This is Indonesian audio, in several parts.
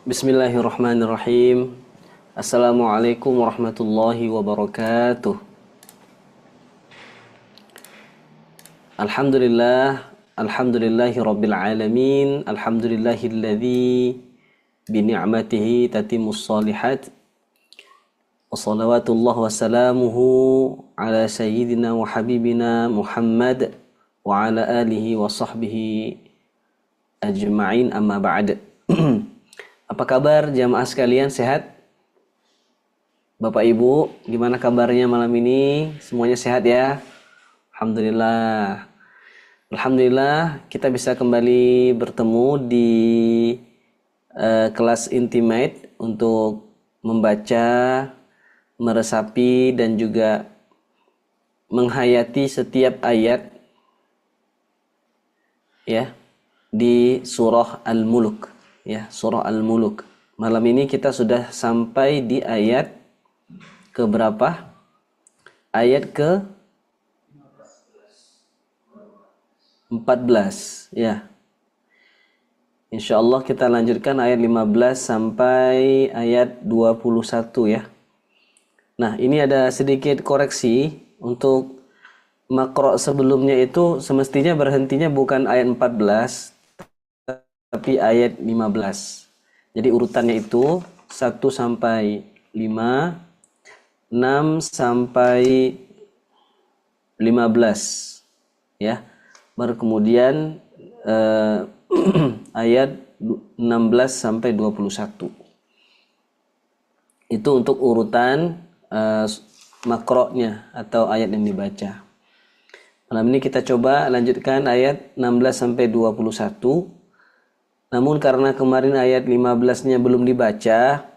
Bismillahirrahmanirrahim. Assalamualaikum warahmatullahi wabarakatuh. Alhamdulillahi rabbil alamin. Alhamdulillahilladzi bi ni'matihi tatimmus shalihat. Wassalawatullah wassalamuhu ala sayyidina wa habibina Muhammad wa ala alihi wa sahbihi ajma'in, amma ba'd. Apa kabar jamaah sekalian, sehat? Bapak Ibu, gimana kabarnya malam ini? Semuanya sehat ya? Alhamdulillah. Alhamdulillah kita bisa kembali bertemu di kelas Intimate untuk membaca, meresapi dan juga menghayati setiap ayat ya di surah Al-Mulk. Ya, surah Al-Mulk. Malam ini kita sudah sampai di ayat ke berapa? Ayat ke 14 ya. Insyaallah kita lanjutkan ayat 15 sampai ayat 21 ya. Nah, ini ada sedikit koreksi untuk makro sebelumnya, itu semestinya berhentinya bukan ayat 14 tapi ayat 15. Jadi urutannya itu 1 sampai 5, 6 sampai 15 ya. Baru kemudian ayat 16 sampai 21. Itu untuk urutan makronya atau ayat yang dibaca. Malam ini kita coba lanjutkan ayat 16 sampai 21. Namun karena kemarin ayat 15-nya belum dibaca,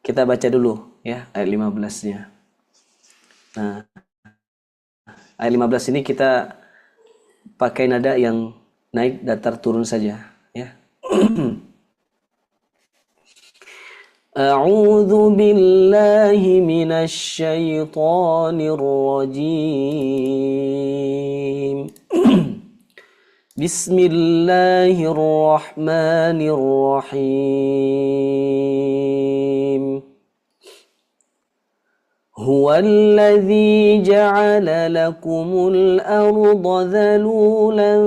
kita baca dulu ya ayat 15-nya. Nah, ayat 15 ini kita pakai nada yang naik datar turun saja ya. A'udzu billahi minasy syaithanir rajim. Bismillahirrahmanirrahim. Huwallazi ja'ala lakumul arda dhalulan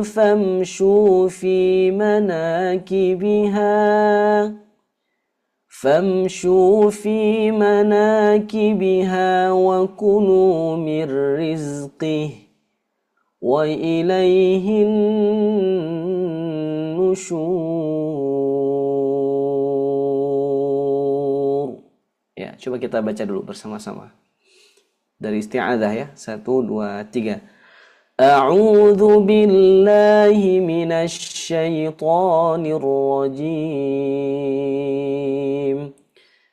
famshu fi manakibiha wa kulu min rizqihi wa ilaihin nusyur. Ya, coba kita baca dulu bersama-sama dari isti'adzah ya. 1, 2, 3. A'udzu billahi minasy syaithanir rajim.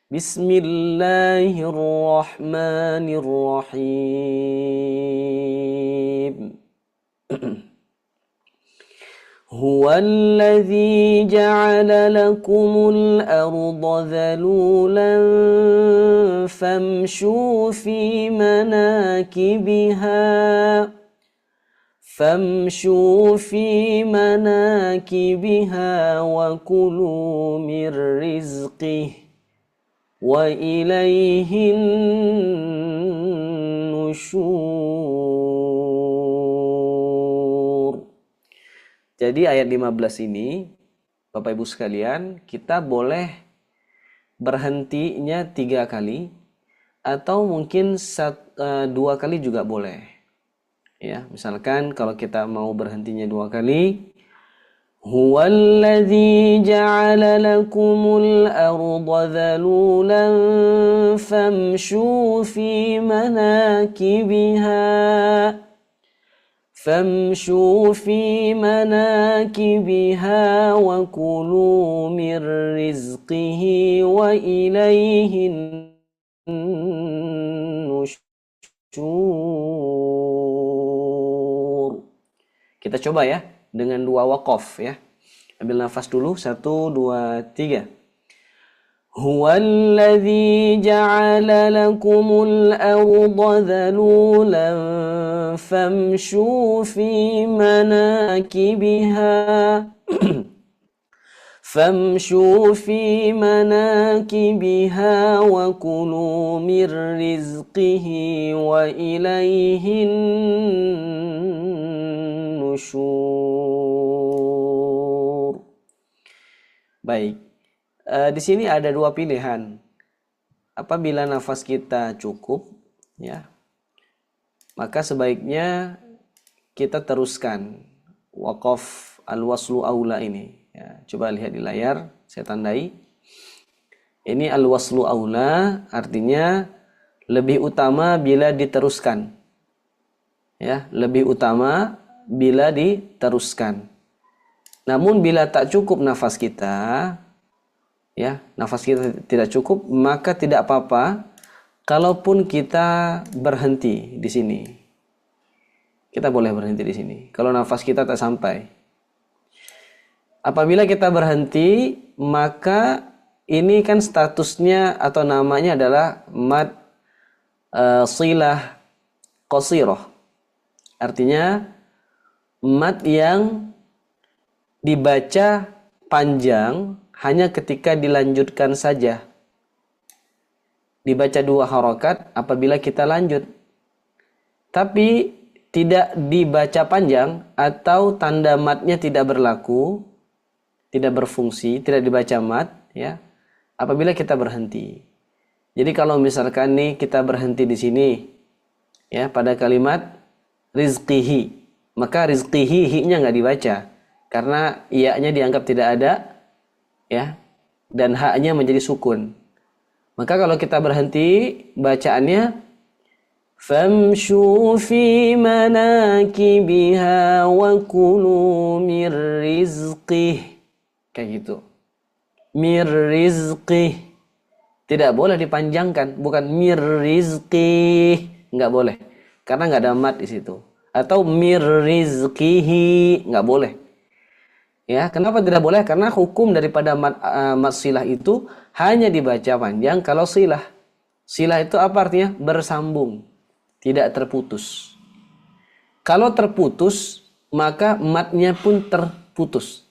Bismillahirrahmanirrahim. Huwallazi ja'ala lakumul arda dhalulan famshu fi manakibiha wa kulu min rizqihi wa ilaihin nusyur. Jadi ayat 15 ini, Bapak Ibu sekalian, kita boleh berhentinya 3 kali atau mungkin 2 kali juga boleh. Ya, misalkan kalau kita mau berhentinya 2 kali, Huwallazi ja'ala lakumul arda dhalulan famshu fi manakibiha wa kulu min rizqihi wa ilaihin nusyur. Kita coba ya dengan 2 waqaf ya. Ambil nafas dulu. 1, 2, 3. Huwallazi ja'ala lakumul arda dhalulan famshu fi manakibiha famshu fi manakibiha wa kulu mir rizqihi wa ilaihin nusyur. Baik, di sini ada dua pilihan. Apabila nafas kita cukup, ya, maka sebaiknya kita teruskan waqaf al-waslu aula ini. Ya, coba lihat di layar, saya tandai. Ini al-waslu aula, artinya lebih utama bila diteruskan. Ya, lebih utama bila diteruskan. Namun bila tak cukup nafas kita, ya, nafas kita tidak cukup, maka tidak apa-apa kalaupun kita berhenti di sini. Kita boleh berhenti di sini kalau nafas kita tak sampai. Apabila kita berhenti, maka ini kan statusnya atau namanya adalah mad silah qasirah. Artinya mad yang dibaca panjang hanya ketika dilanjutkan saja. Dibaca 2 harokat apabila kita lanjut. Tapi tidak dibaca panjang atau tanda matnya tidak berlaku, tidak berfungsi, tidak dibaca mat, ya, apabila kita berhenti. Jadi kalau misalkan nih kita berhenti di sini, ya, pada kalimat rizqihi, maka rizqihi hi-nya nggak dibaca karena iya-nya dianggap tidak ada, ya, dan haknya menjadi sukun. Maka kalau kita berhenti, bacaannya famshu fi manakibiha wa kulu mir rizqih, kayak gitu. Mir rizqih, tidak boleh dipanjangkan, bukan mir rizqih, nggak boleh, karena nggak ada mat di situ. Atau mir rizqihi, nggak boleh. Ya, kenapa tidak boleh? Karena hukum daripada mat silah itu hanya dibaca panjang kalau silah. Silah itu apa artinya? Bersambung, tidak terputus. Kalau terputus, maka matnya pun terputus.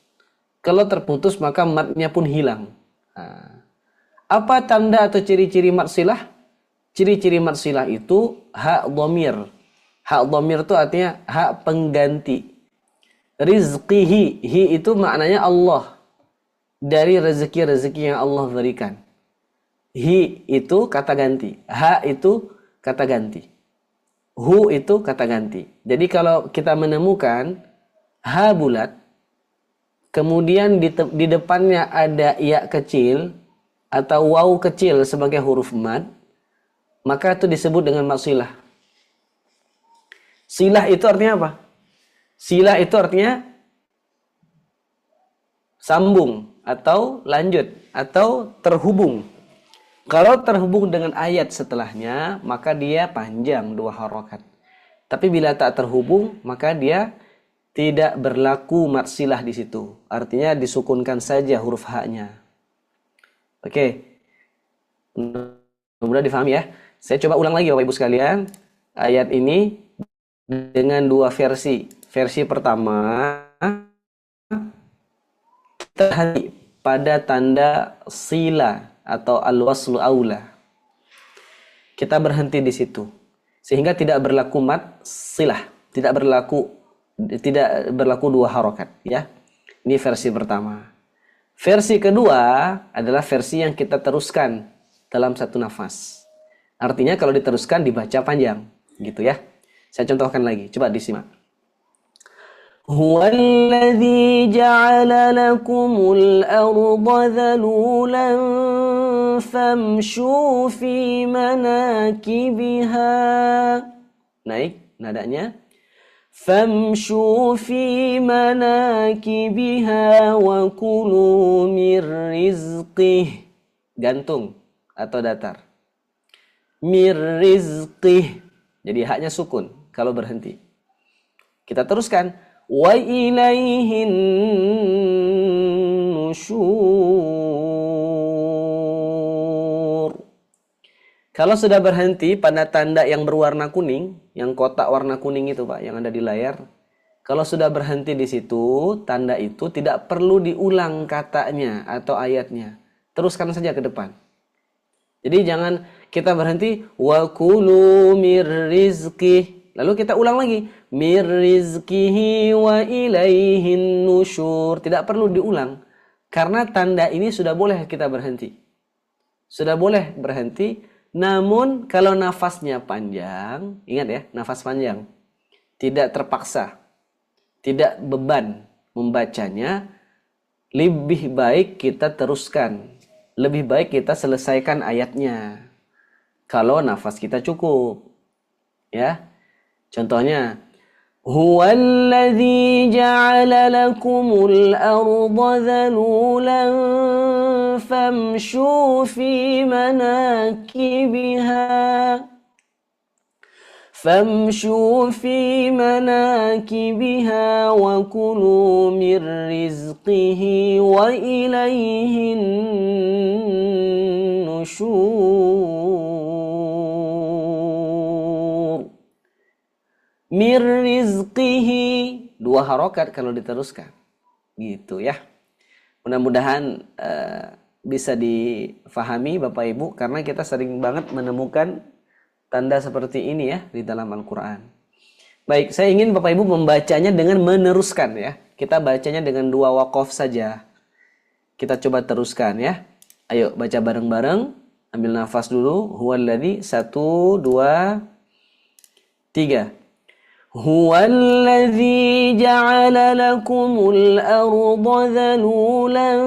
Kalau terputus, maka matnya pun hilang. Nah, apa tanda atau ciri-ciri mat silah? Ciri-ciri mat silah itu hak dhamir. Hak dhamir itu artinya hak pengganti. Rizqihi, hi itu maknanya Allah, dari rezeki-rezeki yang Allah berikan. Hi itu kata ganti, ha itu kata ganti, hu itu kata ganti. Jadi kalau kita menemukan ha bulat, kemudian di depannya ada ya kecil atau waw kecil sebagai huruf mad, maka itu disebut dengan mad silah. Silah itu artinya apa? Silah itu artinya sambung atau lanjut atau terhubung. Kalau terhubung dengan ayat setelahnya, maka dia panjang 2 harokat. Tapi bila tak terhubung, maka dia tidak berlaku mad silah di situ. Artinya disukunkan saja huruf haknya. Oke. Mudah-mudahan difahami ya. Saya coba ulang lagi Bapak Ibu sekalian. Ayat ini dengan 2 versi. Versi pertama, kita hati pada tanda sila atau al-waslu aula. Kita berhenti di situ. Sehingga tidak berlaku mad silah, tidak berlaku 2 harokat, ya. Ini versi pertama. Versi kedua adalah versi yang kita teruskan dalam satu nafas. Artinya kalau diteruskan dibaca panjang, gitu ya. Saya contohkan lagi, coba disimak. Huwallazi ja'ala lakumul arda dhalulan famshu fi manakibiha. Naik nadanya. Famshu fi manakibiha wa kulu mir rizqih. Gantung atau datar. Mir rizqih. Jadi haknya sukun kalau berhenti. Kita teruskan. Wa ilaihin nusyur. Kalau sudah berhenti pada tanda yang berwarna kuning, yang kotak warna kuning itu Pak, yang ada di layar. Kalau sudah berhenti di situ, tanda itu tidak perlu diulang katanya atau ayatnya. Teruskan saja ke depan. Jadi jangan kita berhenti wa kulu mir rizqih. Lalu kita ulang lagi mir rizqihi wa ilaihin nusyur. Tidak perlu diulang. Karena tanda ini sudah boleh kita berhenti. Sudah boleh berhenti. Namun kalau nafasnya panjang, ingat ya, nafas panjang. Tidak terpaksa. Tidak beban membacanya, lebih baik kita teruskan. Lebih baik kita selesaikan ayatnya. Kalau nafas kita cukup. Ya. Contohnya, Huwallazi ja'ala lakumul arda dhalulan famshu fi manakibiha. فامشوا في مناكبها وكلوا من رزقه وإليه النشور. Mir rizqihi, 2 harokat kalau diteruskan. Gitu ya. Mudah-mudahan bisa difahami Bapak Ibu, karena kita sering banget menemukan tanda seperti ini ya di dalam Al-Quran. Baik, saya ingin Bapak Ibu membacanya dengan meneruskan ya. Kita bacanya dengan 2 waqaf saja. Kita coba teruskan ya. Ayo baca bareng-bareng. Ambil nafas dulu. Huwallazi 1, 2, 3. Huwallazi ja'ala lakumul arda dhalulan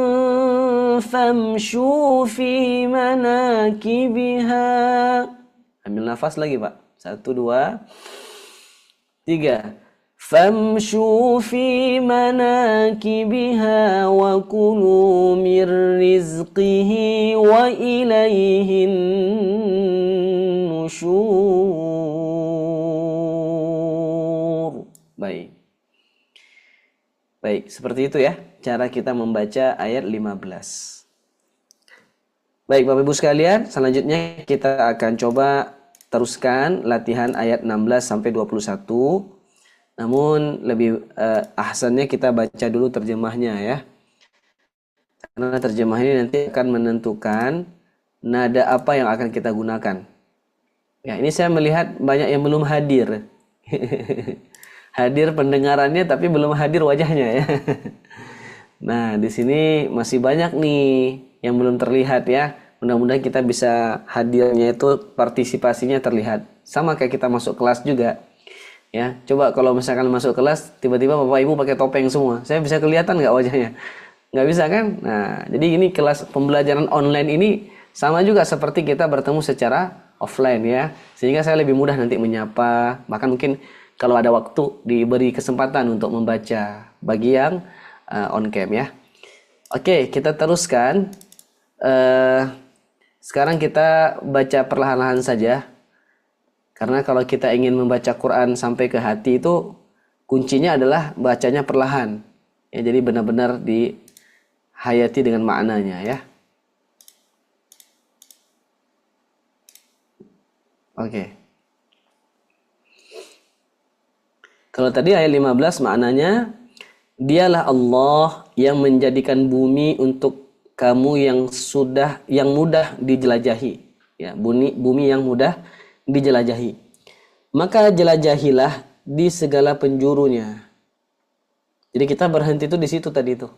famshu fi manakibiha. Ambil nafas lagi Pak. 1, 2, 3. Famshu fi manakibiha wa kulu mir rizqihi wa ilaihin nusyur. Baik. Baik, seperti itu ya cara kita membaca ayat 15. Baik Bapak Ibu sekalian, selanjutnya kita akan coba teruskan latihan ayat 16 sampai 21. Namun lebih ahsannya kita baca dulu terjemahnya ya. Karena terjemah ini nanti akan menentukan nada apa yang akan kita gunakan. Ya, ini saya melihat banyak yang belum hadir. Hadir pendengarannya tapi belum hadir wajahnya ya. Nah, di sini masih banyak nih yang belum terlihat ya. Mudah-mudahan kita bisa hadirnya itu partisipasinya terlihat. Sama kayak kita masuk kelas juga. Ya, coba kalau misalkan masuk kelas tiba-tiba Bapak Ibu pakai topeng semua. Saya bisa kelihatan nggak wajahnya? Nggak bisa kan? Nah, jadi ini kelas pembelajaran online ini sama juga seperti kita bertemu secara offline ya. Sehingga saya lebih mudah nanti menyapa. Bahkan mungkin kalau ada waktu diberi kesempatan untuk membaca bagi yang on cam ya. Oke, kita teruskan. Sekarang kita baca perlahan-lahan saja. Karena kalau kita ingin membaca Quran sampai ke hati itu kuncinya adalah bacanya perlahan. Ya, jadi benar-benar dihayati dengan maknanya ya. Oke. Kalau tadi ayat 15 maknanya, dialah Allah yang menjadikan bumi untuk kamu yang mudah dijelajahi. Ya, bumi yang mudah dijelajahi. Maka jelajahilah di segala penjurunya. Jadi kita berhenti itu di situ tadi itu.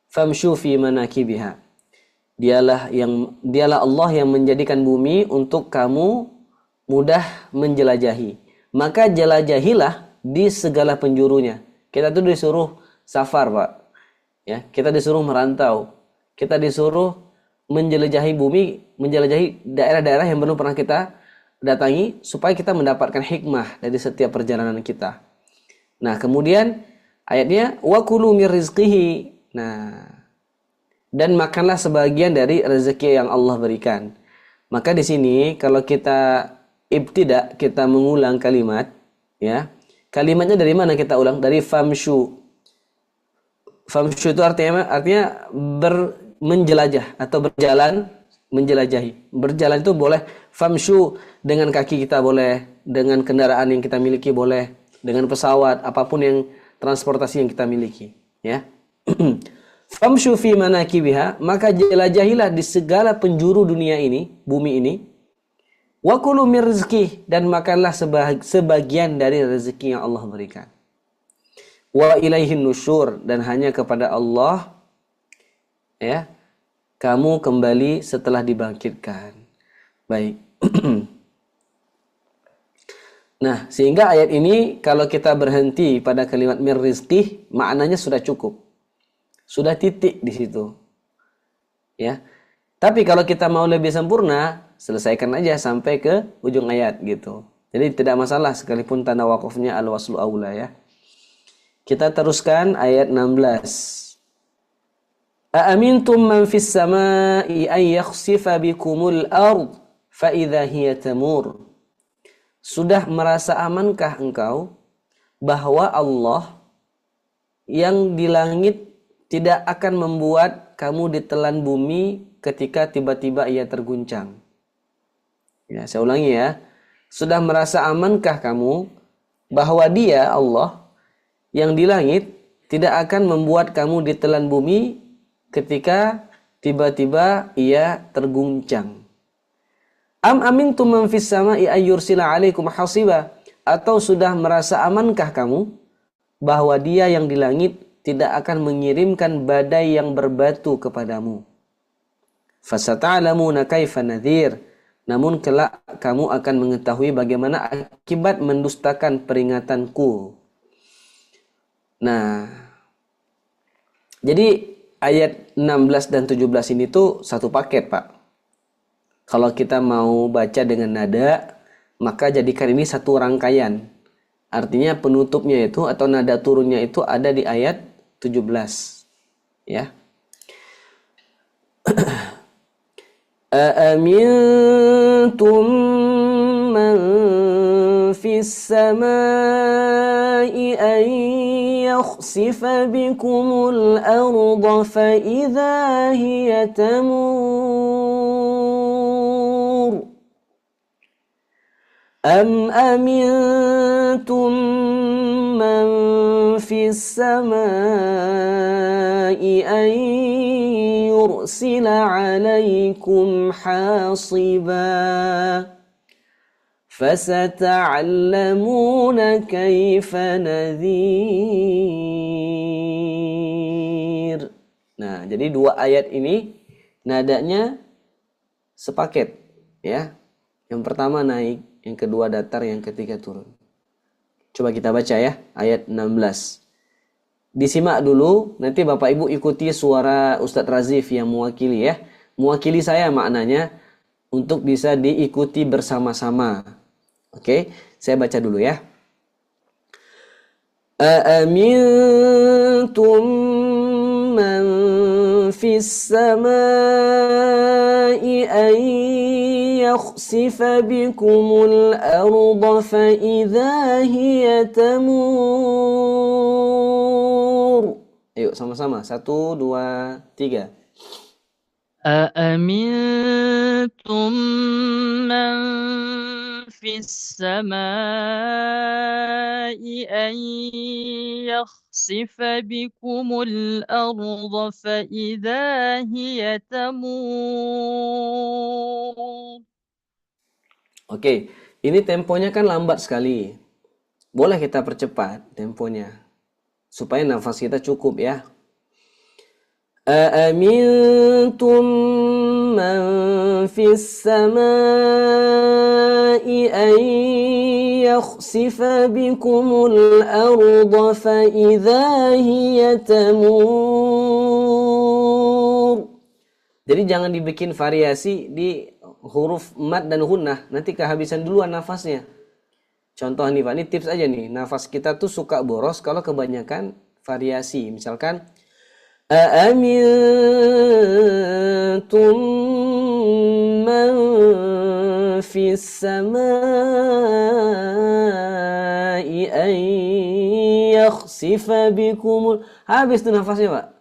Famshu fi manakibiha. Dialah Allah yang menjadikan bumi untuk kamu mudah menjelajahi. Maka jelajahilah di segala penjurunya. Kita tuh disuruh safar, Pak. Ya, kita disuruh merantau. Kita disuruh menjelajahi bumi, menjelajahi daerah-daerah yang belum pernah kita datangi supaya kita mendapatkan hikmah dari setiap perjalanan kita. Nah, kemudian ayatnya wa kulu mir rizqihi. Nah, dan makanlah sebagian dari rezeki yang Allah berikan. Maka di sini kalau kita ibtida, kita mengulang kalimat, ya. Kalimatnya dari mana kita ulang? Dari famshu. Famshu itu artinya menjelajah atau berjalan, menjelajahi. Berjalan itu boleh famshu dengan kaki kita boleh, dengan kendaraan yang kita miliki boleh, dengan pesawat, apapun yang transportasi yang kita miliki, ya. Famshu fi manakibiha, maka jelajahilah di segala penjuru dunia ini, bumi ini. Wa kulu min rizqih, dan makanlah sebagian dari rezeki yang Allah berikan. Wa ilaihin nusyur, dan hanya kepada Allah ya kamu kembali setelah dibangkitkan. Baik. Nah, sehingga ayat ini kalau kita berhenti pada kalimat min rizqih, maknanya sudah cukup. Sudah titik di situ. Ya. Tapi kalau kita mau lebih sempurna, selesaikan aja sampai ke ujung ayat gitu. Jadi tidak masalah sekalipun tanda wakufnya al-waslu aula ya. Kita teruskan ayat 16. Aamintum man fis samai ay yakhsifa bikumul ard fa idza hiya tamur. Sudah merasa amankah engkau bahwa Allah yang di langit tidak akan membuat kamu ditelan bumi ketika tiba-tiba ia terguncang? Ya, saya ulangi ya. Sudah merasa amankah kamu bahwa Dia Allah yang di langit tidak akan membuat kamu ditelan bumi ketika tiba-tiba ia terguncang? Am amintum man fis sama'i ayyursila 'alaikum hasiba, atau sudah merasa amankah kamu bahwa Dia yang di langit tidak akan mengirimkan badai yang berbatu kepadamu? Fasata'lamuna kaifa nadhir, namun kelak kamu akan mengetahui bagaimana akibat mendustakan peringatanku. Nah, jadi ayat 16 dan 17 ini tuh satu paket, Pak. Kalau kita mau baca dengan nada, maka jadikan ini satu rangkaian. Artinya penutupnya itu atau nada turunnya itu ada di ayat 17. Ya. Aamintum man fis samai an yakhsifa bikumul arda fa idza hiya tamur. Am amintum man fis samai an yursila 'alaikum hasiba. Fasata'allamuna kaifa nadhir. Nah, jadi dua ayat ini nadanya sepaket ya. Yang pertama naik, yang kedua datar, yang ketiga turun. Coba kita baca ya, ayat 16. Disimak dulu, nanti Bapak Ibu ikuti suara Ustadz Razif yang mewakili ya. Mewakili saya maknanya untuk bisa diikuti bersama-sama. Oke, saya baca dulu ya. Aamintum man fis samai an yakhsifa bikumul arda fa idza hiya tamur. Ayo sama-sama. 1, 2, 3. أأمنتم من في السماء أن يخسف بكم الأرض فإذا هي تمور. Oke, ini temponya kan lambat sekali. Boleh kita percepat temponya supaya nafas kita cukup ya. Aamintum man fis samai an yakhsifa bikumul arda fa idza hiya tamur. Jadi jangan dibikin variasi di huruf mad dan gunnah, nanti kehabisan duluan nafasnya. Contoh nih Pak, ini tips aja nih. Nafas kita tuh suka boros kalau kebanyakan variasi. Misalkan Aamintum man fis samai an yakhsifa bikumul. Habis tuh nafasnya Pak.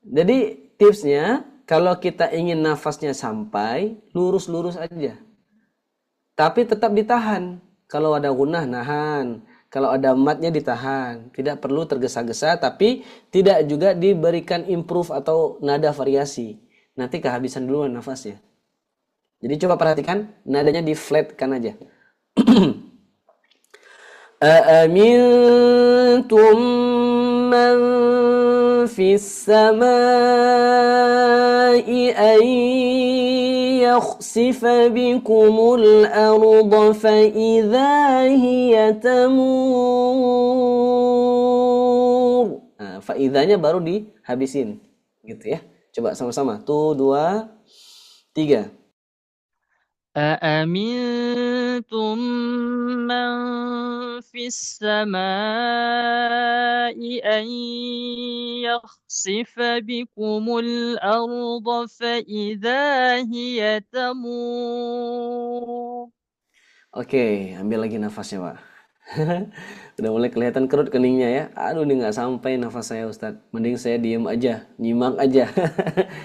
Jadi tipsnya, kalau kita ingin nafasnya sampai, lurus-lurus aja. Tapi tetap ditahan. Kalau ada gunnah, nahan. Kalau ada matnya ditahan, tidak perlu tergesa-gesa, tapi tidak juga diberikan improve atau nada variasi. Nanti kehabisan duluan nafasnya. Jadi coba perhatikan, nadanya di flatkan aja. أأمنتم من في السماء أن يخسف بكم الأرض فإذا هي تمور. Nah, faidahnya baru dihabisin, gitu ya. Coba sama-sama. 1, 2, 3. أأمنتم من في السماء أن يخسف بكم الأرض فإذا هي تمور. Oke, ambil lagi nafasnya, Pak. Udah mulai kelihatan kerut keningnya ya. Aduh, ini nggak sampai nafas saya, Ustadz. Mending saya diem aja, nyimak aja.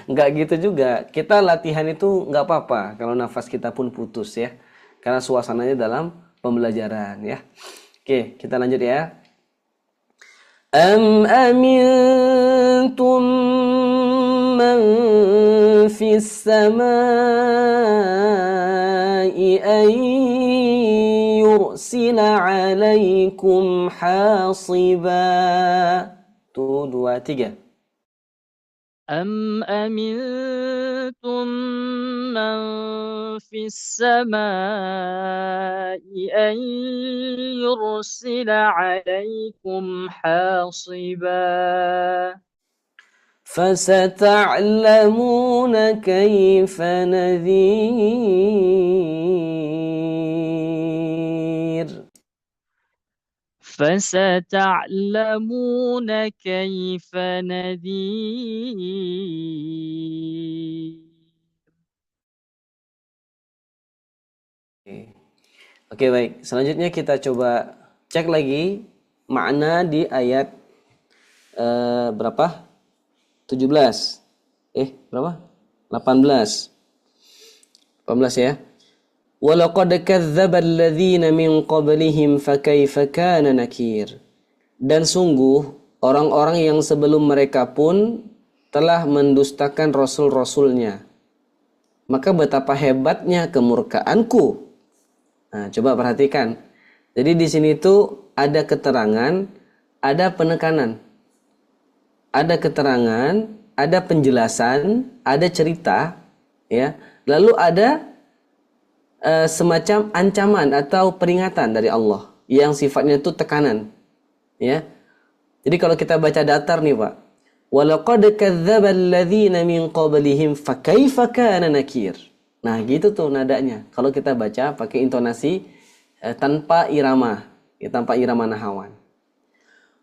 Nggak gitu juga. Kita latihan itu nggak apa-apa kalau nafas kita pun putus ya. Karena suasananya dalam pembelajaran ya. Oke, kita lanjut ya. Am amintum man fis samai an yursila alaikum hasiba. 1, 2, 3. أم أمنتم من في السماء أن يرسل عليكم حاصبا فستعلمون كيف نذير. فستعلمون كيف نذير. Oke, baik. Selanjutnya kita coba cek lagi makna di ayat berapa? 17. Berapa? 18. 18 ya. وَلَقَدْ كَذَّبَ الَّذِينَ مِنْ قَبْلِهِمْ فَكَيْفَ كَانَ نَكِيرٌ. Dan sungguh orang-orang yang sebelum mereka pun telah mendustakan rasul-rasulnya. Maka betapa hebatnya kemurkaanku. Nah, coba perhatikan. Jadi di sini tuh ada keterangan, ada penekanan. Ada keterangan, ada penjelasan, ada cerita, ya. Lalu ada semacam ancaman atau peringatan dari Allah yang sifatnya itu tekanan, ya. Jadi kalau kita baca datar nih, Pak, walaqad kadzdzaba alladzina min qablihim fakaifa kana nakir. Nah, gitu tuh nadanya. Kalau kita baca pakai intonasi tanpa irama, ya, tanpa irama nahawan.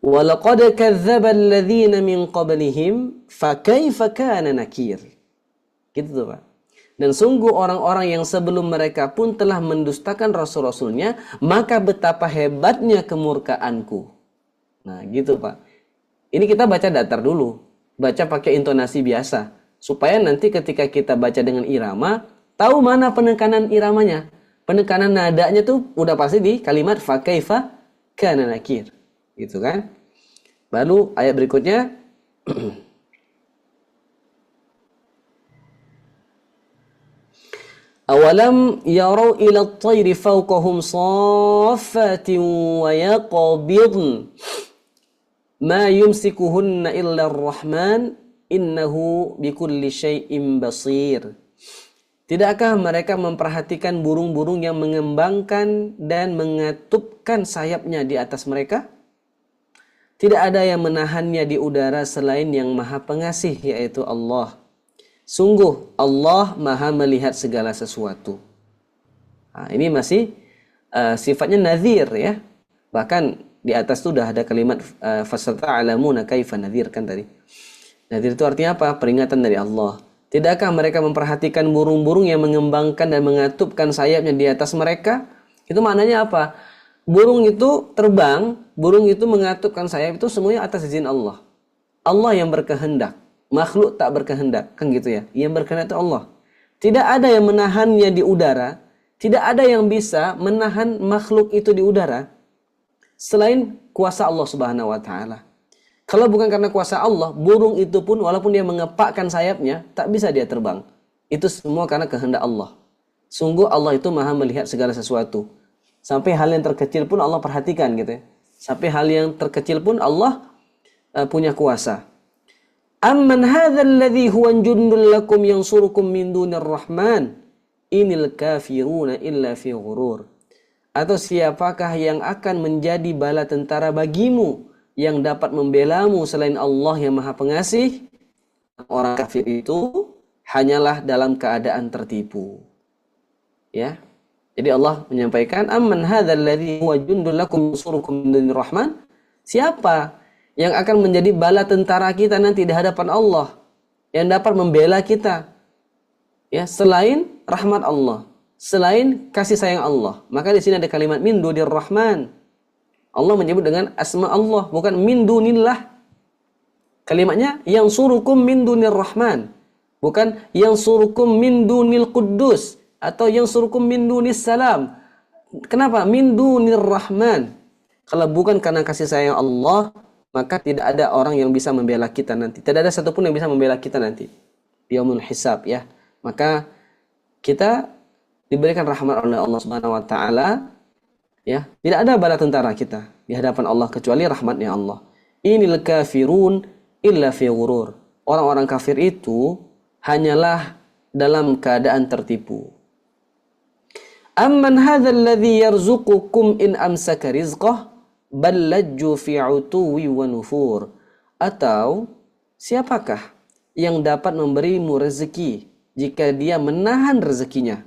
Walaqad kadzdzaba alladzina min qablihim fakaifa kana nakir. Gitu tuh, Pak. Dan sungguh orang-orang yang sebelum mereka pun telah mendustakan rasul-rasulnya, maka betapa hebatnya kemurkaanku. Nah, gitu, Pak. Ini kita baca datar dulu. Baca pakai intonasi biasa. Supaya nanti ketika kita baca dengan irama, tahu mana penekanan iramanya. Penekanan nadanya tuh udah pasti di kalimat fakaifa kana nakir. Gitu kan? Baru ayat berikutnya Awalam yarau ila at-tayri fawqahum saffatin wa yaqbidn ma yumsikuhunna illa ar-rahman innahu bikulli syai'in basir. Tidakkah mereka memperhatikan burung-burung yang mengembangkan dan mengatupkan sayapnya di atas mereka? Tidak ada yang menahannya di udara selain yang Maha Pengasih, yaitu Allah. Sungguh Allah Maha melihat segala sesuatu. Nah, ini masih sifatnya nadhir ya. Bahkan di atas itu sudah ada kalimat fasata'lamuna kaifa nadhir kan tadi. Nadhir itu artinya apa? Peringatan dari Allah. Tidakkah mereka memperhatikan burung-burung yang mengembangkan dan mengatupkan sayapnya di atas mereka? Itu maknanya apa? Burung itu terbang, burung itu mengatupkan sayap, itu semuanya atas izin Allah. Allah yang berkehendak. Makhluk tak berkehendak, kan gitu ya. Yang berkehendak itu Allah. Tidak ada yang menahannya di udara. Tidak ada yang bisa menahan makhluk itu di udara. selain kuasa Allah Subhanahu wa taala. Kalau bukan karena kuasa Allah, burung itu pun walaupun dia mengepakkan sayapnya, tak bisa dia terbang. Itu semua karena kehendak Allah. Sungguh Allah itu maha melihat segala sesuatu. Sampai hal yang terkecil pun Allah perhatikan gitu ya. Sampai hal yang terkecil pun Allah punya kuasa. Amman hadzal ladzi huwa jundul lakum yansurukum min dunir rahman inil kafiruna illa fi ghurur. Atau siapakah yang akan menjadi bala tentara bagimu yang dapat membelamu selain Allah yang Maha Pengasih? Orang kafir itu hanyalah dalam keadaan tertipu. Ya. Jadi Allah menyampaikan amman hadzal ladzi huwa jundul lakum yansurukum min dunir rahman? Siapa yang akan menjadi bala tentara kita nanti di hadapan Allah yang dapat membela kita? Ya, selain rahmat Allah, selain kasih sayang Allah. Maka di sini ada kalimat min dunir rahman. Allah menyebut dengan asma Allah, bukan min dunillah. Kalimatnya yang surukum min dunir rahman, bukan yang surukum min dunil quddus atau yang surukum min dunis salam. Kenapa min dunir rahman? Kalau bukan karena kasih sayang Allah, maka tidak ada orang yang bisa membela kita nanti. Tidak ada satupun yang bisa membela kita nanti di yaumul hisab, ya. Maka kita diberikan rahmat oleh Allah Subhanahu wa taala, ya. Tidak ada bala tentara kita di hadapan Allah kecuali rahmatnya Allah. Inil kafirun illa fi ghurur. Orang-orang kafir itu hanyalah dalam keadaan tertipu. Amman hadzal ladzi yarzuqukum in amsaka rizqah bal lajju fi utuwi wa nufur. Atau siapakah yang dapat memberimu rezeki jika dia menahan rezekinya?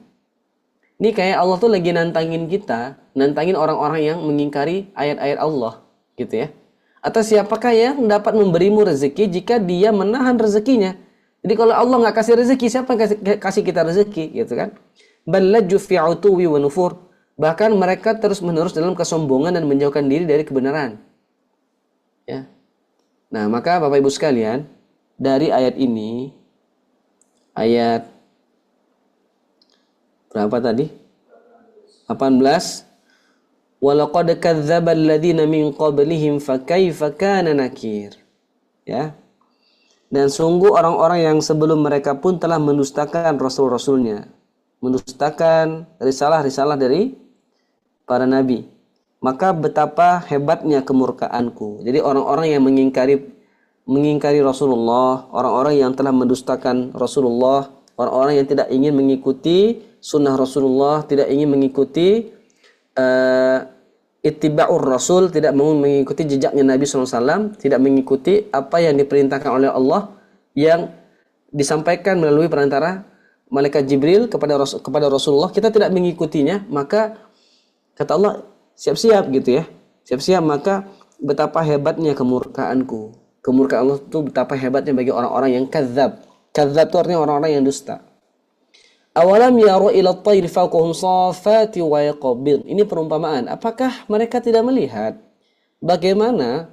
Ini kayak Allah tuh lagi nantangin kita, nantangin orang-orang yang mengingkari ayat-ayat Allah, gitu ya. Atau siapakah yang dapat memberimu rezeki jika dia menahan rezekinya? Jadi kalau Allah nggak kasih rezeki, siapa yang kasih kita rezeki, gitu kan? Ballajju fi utuwi wa nufur. Bahkan mereka terus-menerus dalam kesombongan dan menjauhkan diri dari kebenaran. Ya. Nah, maka Bapak Ibu sekalian, dari ayat ini, ayat berapa tadi? 18. Walaqad kadzdzaba alladziina min qablihim fakaifa kana nakir. Ya. Dan sungguh orang-orang yang sebelum mereka pun telah mendustakan rasul-rasulnya, mendustakan risalah-risalah dari para nabi. Maka betapa hebatnya kemurkaanku. Jadi orang-orang yang mengingkari Rasulullah, orang-orang yang telah mendustakan Rasulullah, orang-orang yang tidak ingin mengikuti sunnah Rasulullah, tidak ingin mengikuti ittiba'ur Rasul, tidak mau mengikuti jejaknya Nabi SAW, tidak mengikuti apa yang diperintahkan oleh Allah yang disampaikan melalui perantara malaikat Jibril kepada Rasulullah, kita tidak mengikutinya, maka kata Allah, siap-siap gitu ya. Siap-siap, maka betapa hebatnya kemurkaanku. Kemurkaan Allah itu betapa hebatnya bagi orang-orang yang kadzab. Kadzab itu artinya orang-orang yang dusta. Awalam yaru ila at-tayri fawqahum saffati wa yaqbid. Ini perumpamaan. Apakah mereka tidak melihat bagaimana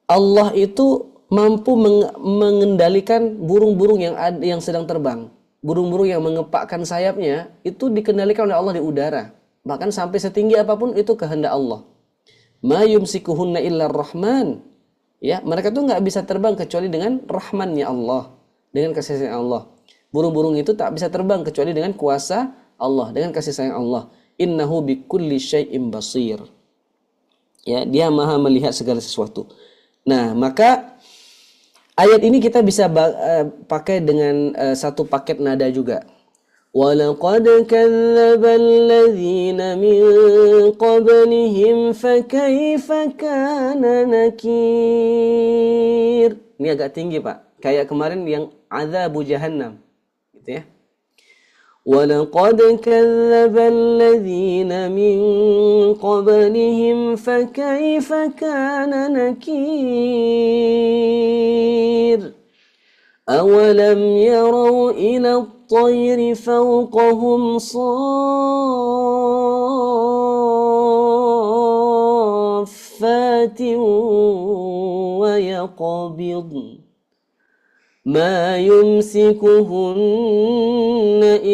Allah itu mampu mengendalikan burung-burung yang sedang terbang. Burung-burung yang mengepakkan sayapnya itu dikendalikan oleh Allah di udara. Bahkan sampai setinggi apapun itu kehendak Allah. Ma yumsikuhunna illa rahman. Ya, mereka tuh nggak bisa terbang kecuali dengan rahmannya Allah, dengan kasih sayang Allah. Burung-burung itu tak bisa terbang kecuali dengan kuasa Allah, dengan kasih sayang Allah. Innahu bikulli syai'in basir. Ya, dia maha melihat segala sesuatu. Nah, maka ayat ini kita bisa pakai dengan satu paket nada juga. وَلَقَدْ كَذَّبَ الَّذِينَ مِنْ قَبْلِهِمْ فَكَيْفَ كَانَ نَكِيرٌ. Ini agak tinggi Pak, kayak kemarin yang Adzabu Jahannam, gitu ya. وَلَقَدْ كَذَّبَ الَّذِينَ مِنْ قَبْلِهِمْ فَكَيْفَ كَانَ نَكِيرٌ. أَوَلَمْ يَرَوْا إِلَى الطَّيْرِ فَوْقَهُمْ صَافَّاتٍ وَيَقْبِضْنَ مَا يُمْسِكُهُنَّ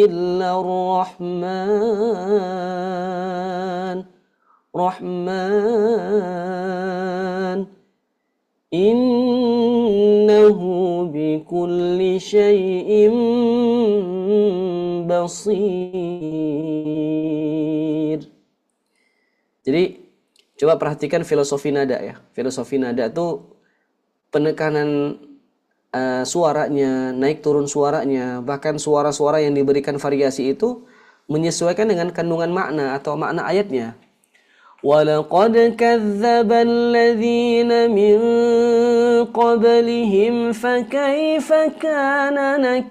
إِلَّا الرَّحْمَنُ Rahman. Innahu bikulli syai'in basir. Jadi coba perhatikan filosofi nada ya. Filosofi nada itu penekanan suaranya, naik turun suaranya, bahkan suara-suara yang diberikan variasi itu menyesuaikan dengan kandungan makna atau makna ayatnya. وَلَقَدْ كَذَّبَ الَّذِينَ مِنْ قَبْلِهِمْ فَكَيْفَ كَانَ نَكِيرِ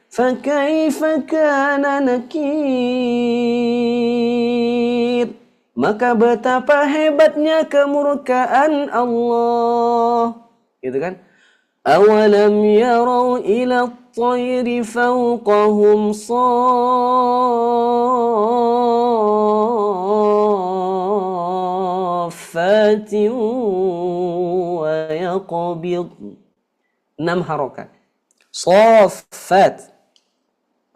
فَكَيْفَ كَانَ نَكِيرِ. Maka betapa hebatnya kemurkaan Allah. Gitu kan? أَوَلَمْ يَرَوْا إِلَى الطَّيْرِ فَوْقَهُمْ صَافَّاتٍ وَيَقْبِضْ. 6 harokat. Saffat.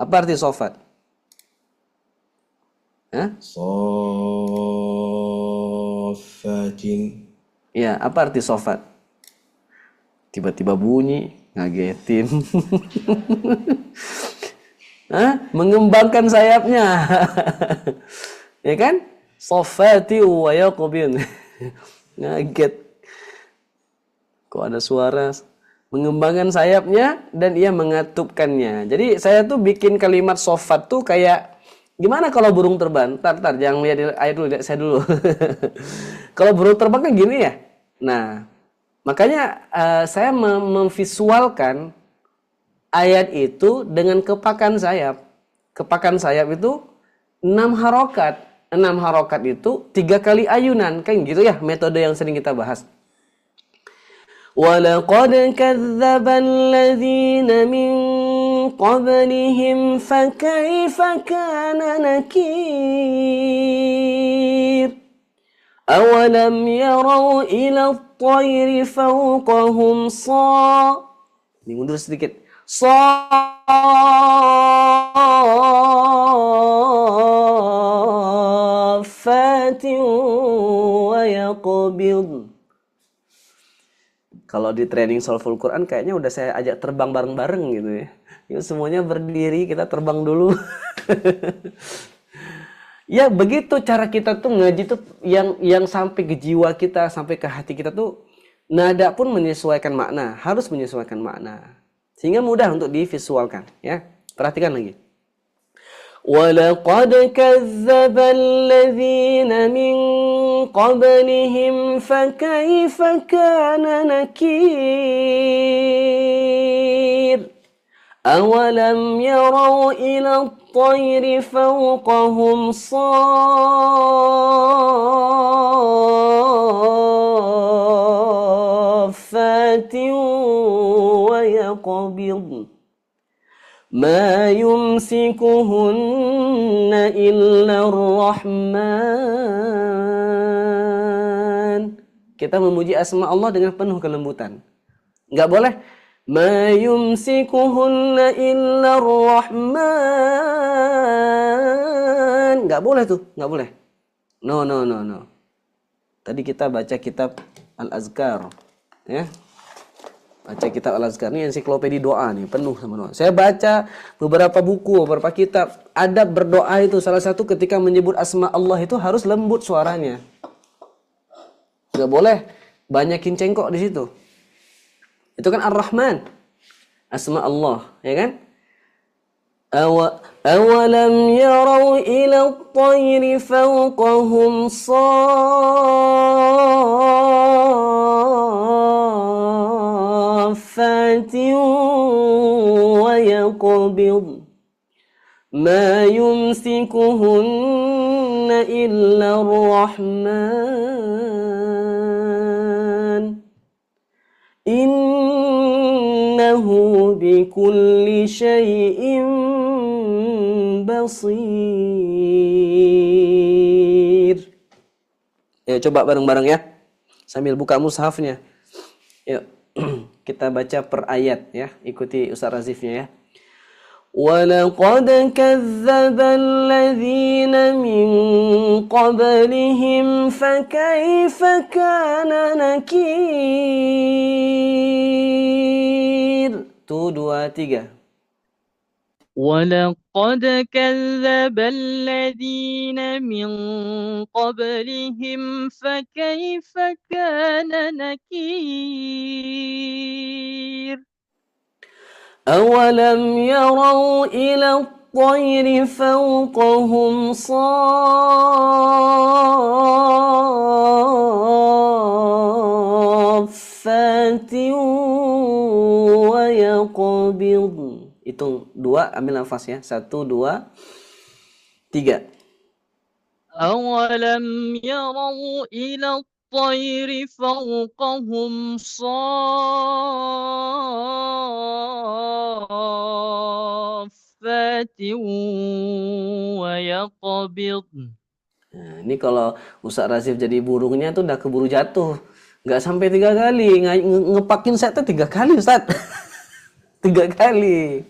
Apa arti saffat? Saffatin. Ya, apa arti saffat? Tiba-tiba bunyi, ngagetin. Mengembangkan sayapnya. Ya kan? Saffati wa yaqbin. Ngaget. Kok ada suara mengembangkan sayapnya dan ia mengatupkannya. Jadi saya tuh bikin kalimat saffat tuh kayak gimana kalau burung terbang? Tar, jangan lihat ayat dulu, lihat saya dulu. Kalau burung terbang kan gini ya. Nah, makanya saya memvisualkan ayat itu dengan kepakan sayap. Kepakan sayap itu 6 harokat. 6 harokat itu 3 kali ayunan. Kan gitu ya metode yang sering kita bahas. وَلَقَدْ كَذَّبَ الَّذِينَ مِنْ قَبْلِهِمْ فَكَيْفَ كَانَ نَكِيرِ أَوَلَمْ يَرَوْا إِلَى الطَّيْرِ فَوْقَهُمْ Ini mundur sedikit. صَافَّاتٍ وَيَقْبِضْ. Kalau di training Solful Quran kayaknya udah saya ajak terbang bareng-bareng gitu ya. Yuk semuanya berdiri, kita terbang dulu. Ya begitu cara kita tuh ngaji tuh yang sampai ke jiwa kita, sampai ke hati kita tuh nada pun menyesuaikan makna, harus menyesuaikan makna. Sehingga mudah untuk divisualkan, ya. Perhatikan lagi. وَلَقَدْ كَذَّبَ الَّذِينَ مِنْ قَبْلِهِمْ فَكَيْفَ كَانَ نَكِيرِ أَوَلَمْ يَرَوْا إِلَى الطَّيْرِ فَوْقَهُمْ صَافَّاتٍ وَيَقْبِضْ مَا يُمْسِكُهُنَّ إِلَّا الرَّحْمَنُ. Kita memuji asma Allah dengan penuh kelembutan. Enggak boleh مَا يُمْسِكُهُنَّ إِلَّا الرَّحْمَنُ. Enggak boleh tuh, enggak boleh. No. Tadi kita baca kitab Al-Azkar, ya. Baca kitab Al-Azkar ini ensiklopedia doa nih, penuh sama doa. Saya baca beberapa buku, beberapa kitab. Adab berdoa itu salah satu ketika menyebut asma Allah itu harus lembut suaranya. Enggak boleh banyakin cengkok di situ. Itu kan Ar-Rahman. Asma Allah, ya kan? أَوَلَمْ يَرَوْا إِلَى الطَّيْرِ فَوْقَهُمْ صَافَّاتٍ وَيَقْبِضْ مَا يُمْسِكُهُنَّ إِلَّا الرَّحْمَنُ Innahu bikulli syai'in basir. Ya, coba bareng-bareng ya. Sambil buka mushafnya. Yuk, kita baca per ayat ya. Ikuti Ustaz Razifnya ya. ولقد كذب الذين من قبلهم فكيف كان نكير. Tuh, dua, tiga. ولقد كذب الذين من قبلهم فكيف كان نكير. أولم يروا إلى الطير فوقهم صافات ويقبضن. Hitung dua, ambil nafas ya. 1, 2, 3. أولم يروا إلى الطير فوقهم صافات ويقبضن. Nah, ini kalau Ustaz Razif jadi burungnya tuh udah keburu jatuh. Nggak sampai 3 kali. Ngepakin saya tuh 3 kali, Ustaz. 3 kali.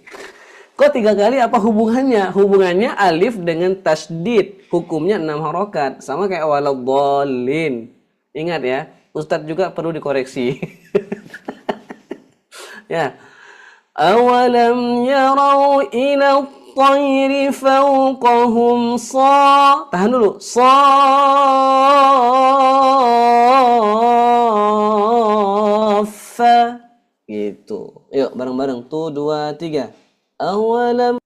Kok 3 kali, apa hubungannya? Hubungannya alif dengan tasdid. Hukumnya 6 harokat. Sama kayak waladhdallin. Ingat ya, Ustadz juga perlu dikoreksi. Ya. Awalam yarau ila at-tayri fawqahum tahan dulu. Saffa. Gitu. Yuk bareng-bareng. Tuh, 2, 3. أولم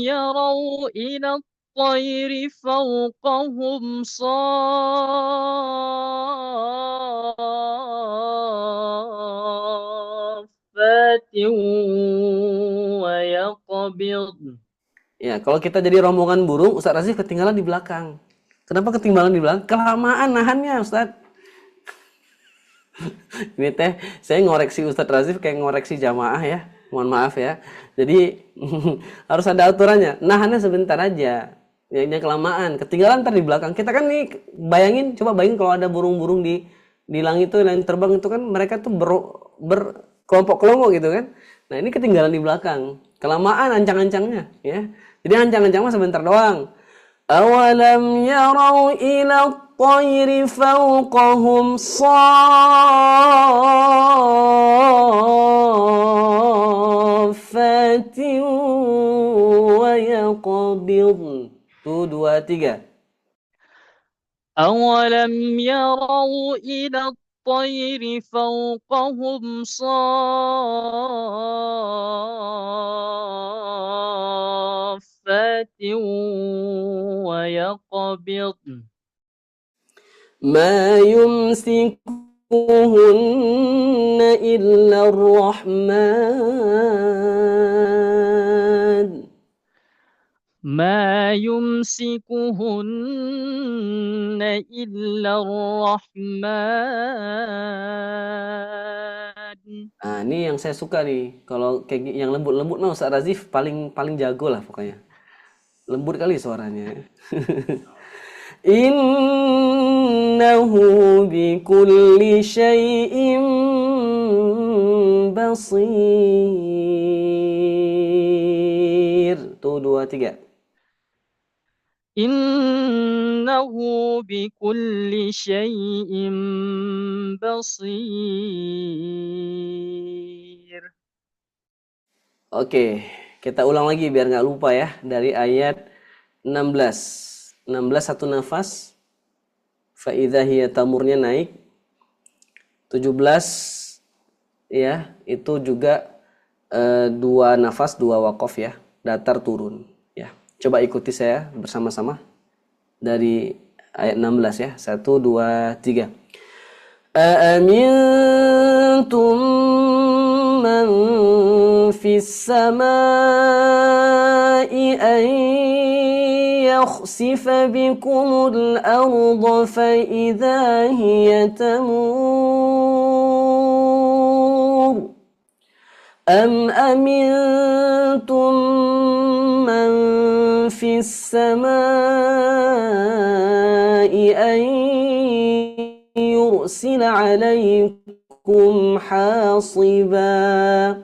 يروا إلى الطير فوقهم صافات ويقبضن. Ya, kalau kita jadi rombongan burung, Ustaz Razif ketinggalan di belakang. Kenapa ketinggalan di belakang? Kelamaan nahannya, Ustaz. Ini teh, saya ngoreksi Ustaz Razif kayak ngoreksi jamaah ya. Mohon maaf ya. Jadi harus ada aturannya. Nahannya sebentar aja. Yang kelamaan, ketinggalan ntar di belakang. Kita kan nih bayangin, coba bayangin kalau ada burung-burung di langit itu, yang terbang itu kan mereka tuh berkelompok-kelompok gitu kan. Nah, ini ketinggalan di belakang. Kelamaan ancang-ancangnya ya. Jadi ancang-ancang mah sebentar doang. Awalam yarau ila at-tayri fawqahum saffatin wa yaqbidn. Tuh, 2, 3. أولم يروا إلى الطير فوقهم صافات ويقبضن. ما يمسكهن إلا الرحمن. ما يمسكهن إلا الرحمن. Nah, ini yang saya suka nih. Kalau kayak yang lembut-lembut mah Ustaz Razif paling jago lah pokoknya. Lembut kali suaranya. Innahu bikulli syai'in basir. Tuh, 2, 3. Innahu bikulli syai'in basir. Oke, kita ulang lagi biar nggak lupa ya. Dari ayat 16. 16 satu nafas. Fa'idha hiya tamurnya naik. 17 ya, itu juga 2 nafas, 2 waqaf ya. Datar turun ya. Coba ikuti saya bersama-sama dari ayat 16 ya. 1, 2, 3. Aamintum man fis samai an yakhsifa bikumul arda fa idza hiya tamur. Am amintum man fis samai an yursila alaikum hasiba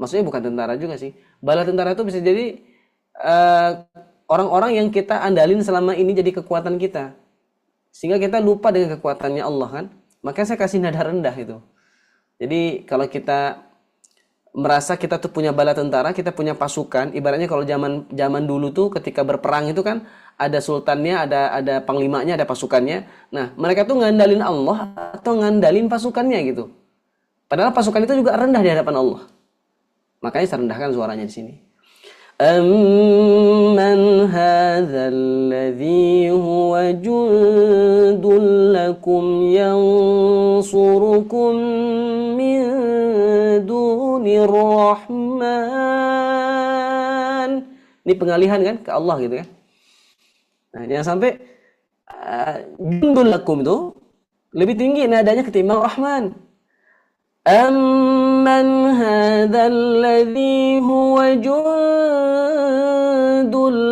Maksudnya bukan tentara juga sih. Bala tentara itu bisa jadi eh, orang-orang yang kita andalin selama ini jadi kekuatan kita. Sehingga kita lupa dengan kekuatannya Allah kan. Makanya saya kasih nada rendah itu. Jadi kalau kita merasa kita tuh punya bala tentara, kita punya pasukan, ibaratnya kalau zaman zaman dulu tuh ketika berperang itu kan ada sultannya, ada panglimanya, ada pasukannya. Nah, mereka tuh ngandalin Allah atau ngandalin pasukannya gitu. Padahal pasukan itu juga rendah di hadapan Allah. Makanya saya rendahkan suaranya di sini. Amman hadzal ladzi huwa jundul lakum yansurukum min dunir rahman. Ini pengalihan kan ke Allah gitu kan. Nah, jangan sampai jundul lakum itu lebih tinggi nadanya ketimbang Rahman. Amman hadzal ladzi huwa jundul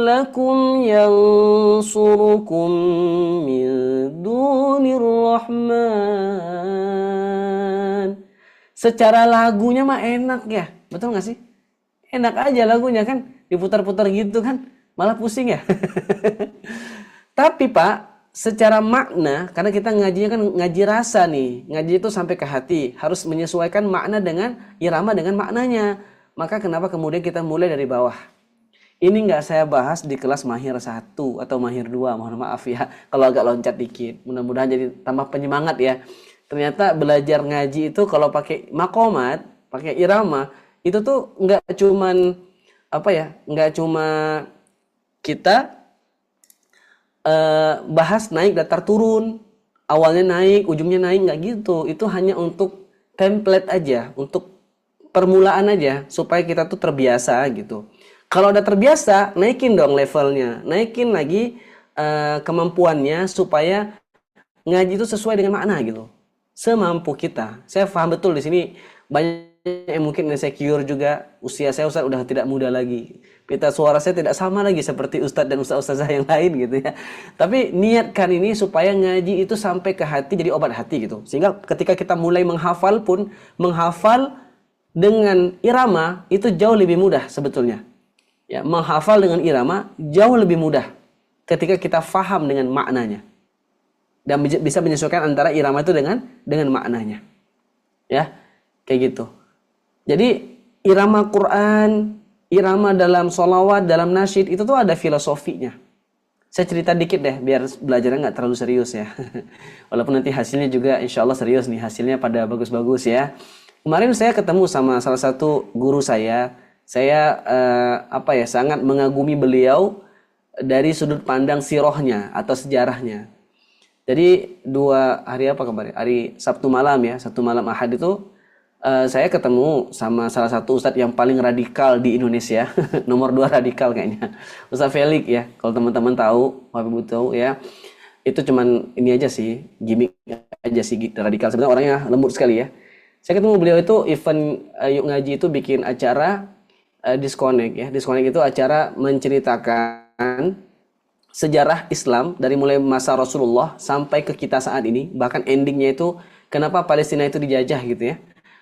lakum yansurukum min dunir rahman. Secara lagunya mah enak ya, betul nggak sih? Enak aja lagunya kan, diputar-putar gitu kan, malah pusing ya. Tapi Pak, secara makna, karena kita ngajinya kan ngaji rasa nih, ngaji itu sampai ke hati, harus menyesuaikan makna dengan irama dengan maknanya. Maka kenapa kemudian kita mulai dari bawah? Ini nggak saya bahas di kelas Mahir 1 atau Mahir 2, mohon maaf ya kalau agak loncat dikit. Mudah-mudahan jadi tambah penyemangat ya. Ternyata belajar ngaji itu kalau pakai makomat, pakai irama, itu tuh nggak cuman apa ya, nggak cuma kita bahas naik datar turun, awalnya naik ujungnya naik, nggak gitu. Itu hanya untuk template aja, untuk permulaan aja supaya kita tuh terbiasa gitu. Kalau udah terbiasa, naikin dong levelnya, naikin lagi kemampuannya supaya ngaji itu sesuai dengan makna gitu, semampu kita. Saya paham betul di sini banyak yang mungkin insecure juga. Usia saya Ustaz udah tidak muda lagi, pita suara saya tidak sama lagi seperti Ustadz dan Ustazah yang lain gitu ya. Tapi niatkan ini supaya ngaji itu sampai ke hati, jadi obat hati gitu. Sehingga ketika kita mulai menghafal pun, menghafal dengan irama itu jauh lebih mudah sebetulnya. Ya, menghafal dengan irama jauh lebih mudah ketika kita faham dengan maknanya. Dan bisa menyesuaikan antara irama itu dengan maknanya. Ya, kayak gitu. Jadi irama Quran, irama dalam sholawat, dalam nasyid itu tuh ada filosofinya. Saya cerita dikit deh biar belajarnya nggak terlalu serius ya. Walaupun nanti hasilnya juga insya Allah serius nih, hasilnya pada bagus-bagus ya. Kemarin saya ketemu sama salah satu guru saya sangat mengagumi beliau dari sudut pandang sirohnya atau sejarahnya. Jadi hari Sabtu malam ya, Sabtu malam Ahad itu saya ketemu sama salah satu ustadz yang paling radikal di Indonesia, nomor 2 radikal kayaknya, Ustadz Felix ya. Kalau teman-teman tahu, Bapak tahu ya, itu cuman ini aja sih, gimmick aja sih radikal. Sebenarnya orangnya lembut sekali ya. Saya ketemu beliau itu event Yuk Ngaji itu bikin acara Disconnect ya. Disconnect itu acara menceritakan sejarah Islam dari mulai masa Rasulullah sampai ke kita saat ini. Bahkan endingnya itu kenapa Palestina itu dijajah gitu ya.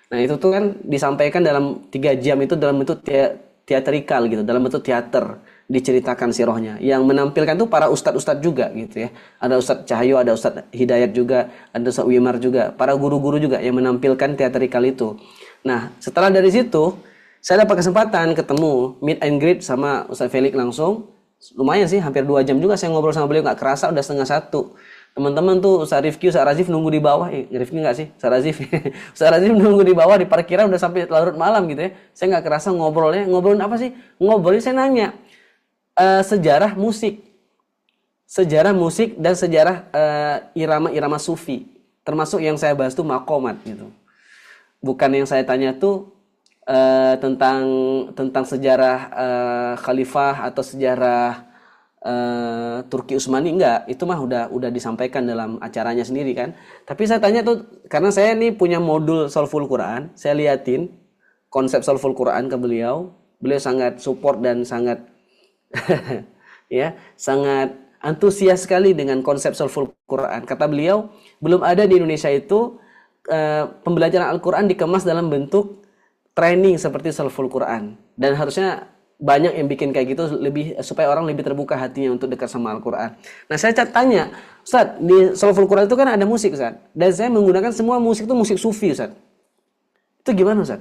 Nah itu tuh kan disampaikan dalam 3 jam itu dalam bentuk teatrikal gitu, dalam bentuk teater diceritakan sirohnya. Yang menampilkan tuh para ustadz-ustadz juga gitu ya. Ada Ustadz Cahyo, ada Ustadz Hidayat juga, ada Ustadz Wimar juga, para guru-guru juga yang menampilkan teatrikal itu. Nah setelah dari situ saya dapat kesempatan ketemu meet and greet sama Ustadz Felix langsung. Lumayan sih, hampir 2 jam juga saya ngobrol sama beliau, nggak kerasa udah 1:30. Teman-teman tuh Ustaz Rifki, Ustaz Razif nunggu di bawah. Rifki nggak sih? Ustaz Razif. Ustaz Razif nunggu di bawah di parkiran udah sampai larut malam gitu ya. Saya nggak kerasa ngobrolnya. Ngobrolin apa sih? Ngobrolin saya nanya sejarah musik. Sejarah musik dan sejarah irama-irama sufi. Termasuk yang saya bahas tuh makomat gitu. Bukan yang saya tanya tuh tentang sejarah khalifah atau sejarah Turki Utsmani, enggak, itu mah udah disampaikan dalam acaranya sendiri kan. Tapi saya tanya tuh karena saya nih punya modul Solful Quran, saya liatin konsep Solful Quran ke beliau. Beliau sangat support dan sangat ya, sangat antusias sekali dengan konsep Solful Quran. Kata beliau, belum ada di Indonesia itu pembelajaran Al-Quran dikemas dalam bentuk training seperti Shalful Quran. Dan harusnya banyak yang bikin kayak gitu lebih supaya orang lebih terbuka hatinya untuk dekat sama Al-Quran. Nah, saya tanya, Ustaz, di Shalful Quran itu kan ada musik, Ustaz. Dan saya menggunakan semua musik itu musik sufi, Ustaz. Itu gimana, Ustaz?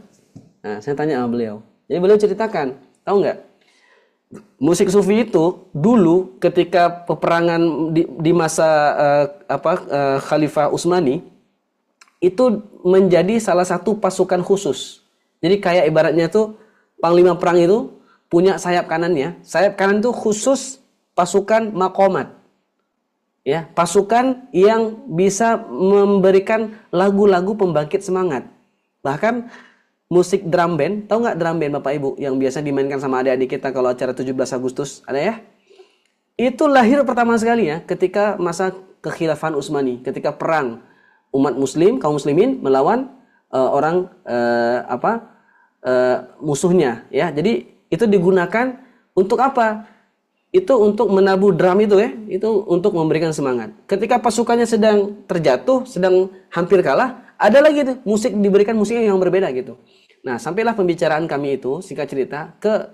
Nah, saya tanya sama beliau. Jadi beliau ceritakan, tahu nggak? Musik sufi itu dulu ketika peperangan di masa Khalifah Utsmani itu menjadi salah satu pasukan khusus. Jadi kayak ibaratnya tuh panglima perang itu punya sayap kanannya. Sayap kanan itu khusus pasukan Maqamat. Ya, pasukan yang bisa memberikan lagu-lagu pembangkit semangat. Bahkan musik drum band, tahu nggak drum band Bapak Ibu yang biasa dimainkan sama adik-adik kita kalau acara 17 Agustus, ada ya? Itu lahir pertama sekali ya ketika masa kekhilafahan Utsmani, ketika perang umat muslim, kaum muslimin melawan musuhnya ya. Jadi itu digunakan untuk apa? Itu untuk menabuh drum itu ya, itu untuk memberikan semangat. Ketika pasukannya sedang terjatuh, sedang hampir kalah, ada lagi tuh musik, diberikan musik yang berbeda gitu. Nah, sampailah pembicaraan kami itu singkat cerita ke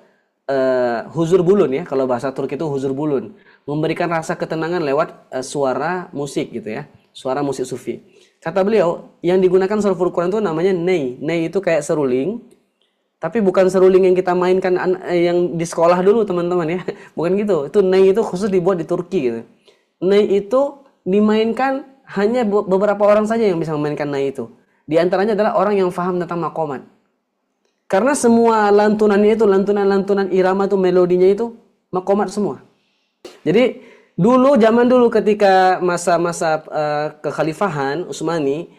huzur bulun ya, kalau bahasa Turki itu huzur bulun, memberikan rasa ketenangan lewat suara musik gitu ya, suara musik sufi. Kata beliau, yang digunakan Shalful Quran itu namanya ney. Ney itu kayak seruling, tapi bukan seruling yang kita mainkan yang di sekolah dulu teman-teman ya. Bukan gitu. Itu ney itu khusus dibuat di Turki gitu. Ney itu dimainkan hanya beberapa orang saja yang bisa memainkan ney itu. Di antaranya adalah orang yang paham tentang maqamat. Karena semua lantunannya itu, lantunan-lantunan irama itu, melodinya itu maqamat semua. Jadi zaman dulu ketika masa-masa kekhalifahan Utsmani,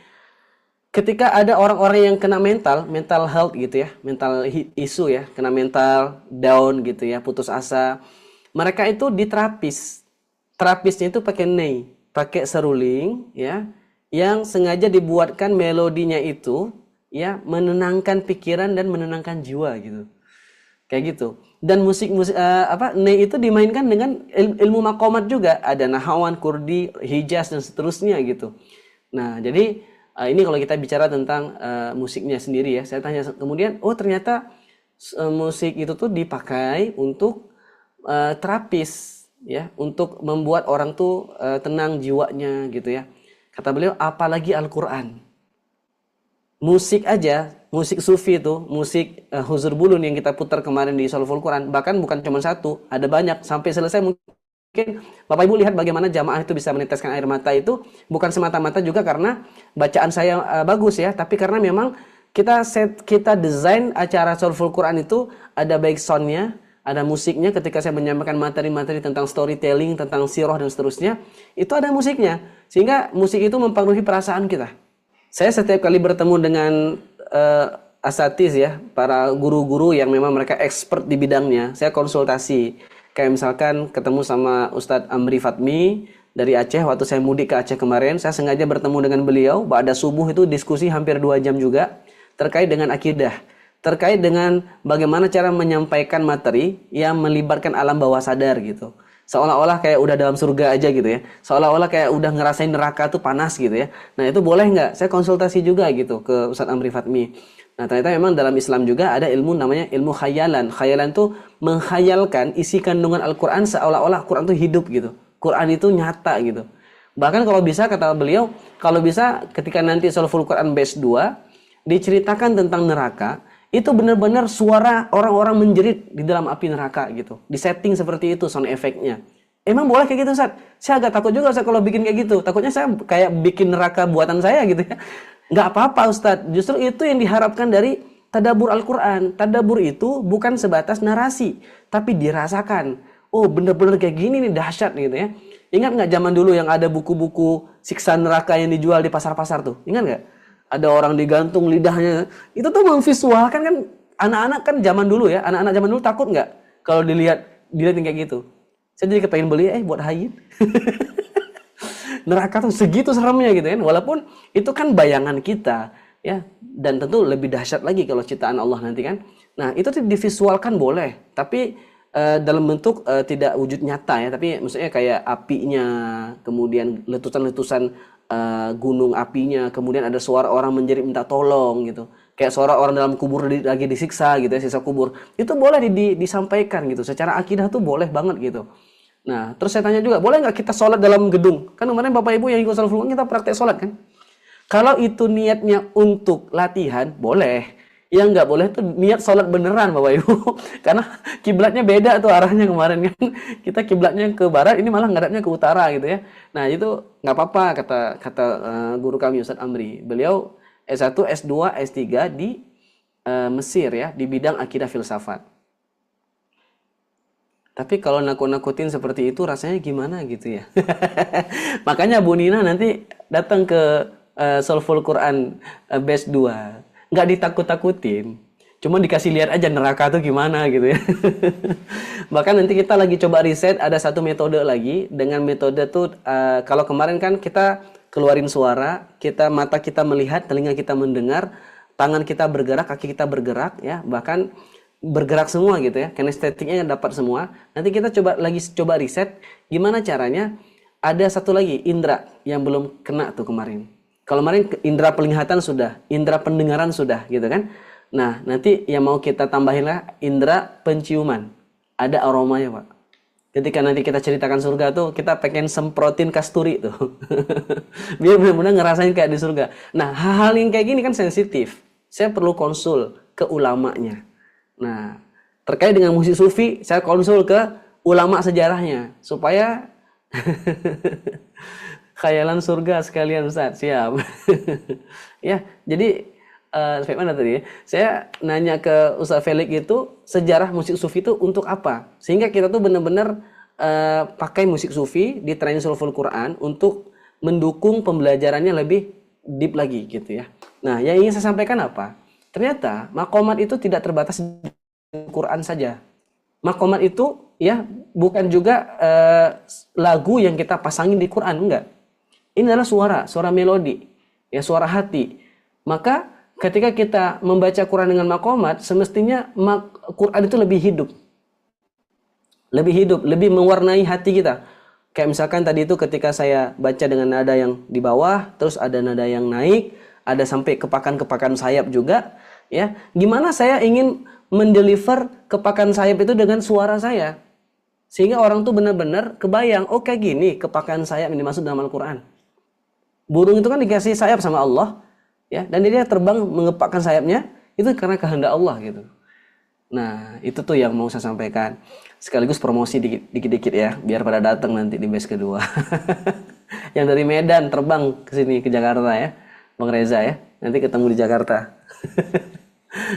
ketika ada orang-orang yang kena mental health gitu ya, mental isu ya, kena mental down gitu ya, putus asa, mereka itu diterapis. Terapisnya itu pakai ney, pakai seruling ya, yang sengaja dibuatkan melodinya itu ya menenangkan pikiran dan menenangkan jiwa gitu. Kayak gitu. Dan ney itu dimainkan dengan ilmu maqamat juga, ada nahawan, kurdi, hijaz dan seterusnya gitu. Nah, jadi ini kalau kita bicara tentang musiknya sendiri ya, saya tanya kemudian, oh ternyata musik itu tuh dipakai untuk terapis ya, untuk membuat orang tuh tenang jiwanya gitu ya. Kata beliau, apalagi Al-Quran. Musik aja, musik sufi itu, musik huzur bulun yang kita putar kemarin di Shalful Quran, bahkan bukan cuma satu, ada banyak, sampai selesai mungkin Bapak Ibu lihat bagaimana jamaah itu bisa meneteskan air mata itu bukan semata-mata juga karena bacaan saya bagus ya, tapi karena memang kita desain acara Shalful Quran itu ada baik soundnya, ada musiknya. Ketika saya menyampaikan materi-materi tentang storytelling, tentang sirah dan seterusnya, itu ada musiknya, sehingga musik itu mempengaruhi perasaan kita. Saya setiap kali bertemu dengan asatiz ya, para guru-guru yang memang mereka expert di bidangnya, saya konsultasi. Kayak misalkan ketemu sama Ustadz Amri Fatmi dari Aceh, waktu saya mudik ke Aceh kemarin, saya sengaja bertemu dengan beliau, pada subuh itu diskusi hampir 2 jam juga, terkait dengan akidah, terkait dengan bagaimana cara menyampaikan materi yang melibatkan alam bawah sadar gitu. Seolah-olah kayak udah dalam surga aja gitu ya, seolah-olah kayak udah ngerasain neraka tuh panas gitu ya. Nah itu boleh nggak? Saya konsultasi juga gitu ke Ustadz Amri Fatmi. Nah ternyata memang dalam Islam juga ada ilmu namanya ilmu khayalan. Khayalan tuh menghayalkan isi kandungan Al-Quran seolah-olah Quran tuh hidup gitu, Quran itu nyata gitu. Bahkan kalau bisa, kata beliau, kalau bisa ketika nanti Shalful Quran batch 2 diceritakan tentang neraka, itu benar-benar suara orang-orang menjerit di dalam api neraka gitu. Di setting seperti itu sound efeknya. Emang boleh kayak gitu, Ustaz? Saya agak takut juga Ustaz kalau bikin kayak gitu. Takutnya saya kayak bikin neraka buatan saya gitu ya. Nggak apa-apa Ustaz. Justru itu yang diharapkan dari tadabbur Al-Quran. Tadabbur itu bukan sebatas narasi, tapi dirasakan. Oh benar-benar kayak gini nih, dahsyat gitu ya. Ingat nggak zaman dulu yang ada buku-buku siksa neraka yang dijual di pasar-pasar tuh? Ingat nggak? Ada orang digantung lidahnya. Itu tuh memvisualkan kan, anak-anak kan zaman dulu ya. Anak-anak zaman dulu takut nggak kalau dilihat kayak gitu? Saya jadi kepengen beli buat hayin. Neraka tuh segitu seremnya gitu kan. Walaupun itu kan bayangan kita ya, dan tentu lebih dahsyat lagi kalau ciptaan Allah nanti kan. Nah, itu divisualkan boleh, tapi dalam bentuk tidak wujud nyata ya, tapi maksudnya kayak apinya, kemudian letusan-letusan gunung apinya, kemudian ada suara orang menjerit minta tolong gitu. Kayak suara orang dalam kubur lagi disiksa gitu ya, siksa kubur. Itu boleh disampaikan gitu. Secara akidah tuh boleh banget gitu. Nah, terus saya tanya juga, boleh nggak kita sholat dalam gedung? Kan kemarin Bapak Ibu yang ikut sholat Quran kita praktek sholat kan? Kalau itu niatnya untuk latihan, boleh. Yang nggak boleh tuh niat sholat beneran Bapak Ibu. Karena kiblatnya beda tuh arahnya kemarin kan. Kita kiblatnya ke barat, ini malah ngadapnya ke utara gitu ya. Nah itu nggak apa-apa kata kata guru kami Ustadz Amri. Beliau S1, S2, S3 di Mesir ya, di bidang akidah filsafat. Tapi kalau nakut-nakutin seperti itu rasanya gimana gitu ya. Makanya Bu Nina nanti datang ke Soulful Quran Batch 2. Nggak ditakut-takutin. Cuma dikasih lihat aja neraka tuh gimana gitu ya. Bahkan nanti kita lagi coba riset, ada satu metode lagi. Dengan metode tuh, kalau kemarin kan kita keluarin suara, mata kita melihat, telinga kita mendengar, tangan kita bergerak, kaki kita bergerak ya. Bahkan bergerak semua gitu ya, kinestetiknya dapat semua. Nanti kita coba riset gimana caranya. Ada satu lagi indera yang belum kena tuh kemarin. Kalau kemarin indera penglihatan sudah, indera pendengaran sudah gitu kan. Nah, nanti yang mau kita tambahin lah indera penciuman. Ada aromanya, Pak. Ketika nanti kita ceritakan surga tuh, kita pengen semprotin kasturi tuh. Biar benar-benar ngerasain kayak di surga. Nah, hal-hal yang kayak gini kan sensitif. Saya perlu konsul ke ulamanya. Nah, terkait dengan musik sufi, saya konsul ke ulama sejarahnya supaya khayalan surga sekalian Ustaz. Siap. Ya, jadi sampai mana tadi ya? Saya nanya ke Ustaz Felix itu sejarah musik sufi itu untuk apa? Sehingga kita tuh benar-benar pakai musik sufi di training Soulful Quran untuk mendukung pembelajarannya lebih deep lagi gitu ya. Nah, yang ingin saya sampaikan apa? Ternyata makomat itu tidak terbatas di Quran saja. Makomat itu ya bukan juga lagu yang kita pasangin di Quran, enggak. Ini adalah suara melodi, ya suara hati. Maka ketika kita membaca Quran dengan makomat, semestinya Quran itu lebih hidup. Lebih mewarnai hati kita. Kayak misalkan tadi itu ketika saya baca dengan nada yang di bawah, terus ada nada yang naik, ada sampai kepakan-kepakan sayap juga. Ya, gimana saya ingin mendeliver kepakan sayap itu dengan suara saya, sehingga orang tuh benar-benar kebayang, oh kayak gini kepakan sayap yang dimaksud dalam Al-Quran. Burung itu kan dikasih sayap sama Allah, ya, dan dia terbang mengepakkan sayapnya itu karena kehendak Allah gitu. Nah, itu tuh yang mau saya sampaikan. Sekaligus promosi dikit-dikit ya, biar pada datang nanti di batch kedua. Yang dari Medan terbang ke sini ke Jakarta ya, Bang Reza ya. Nanti ketemu di Jakarta.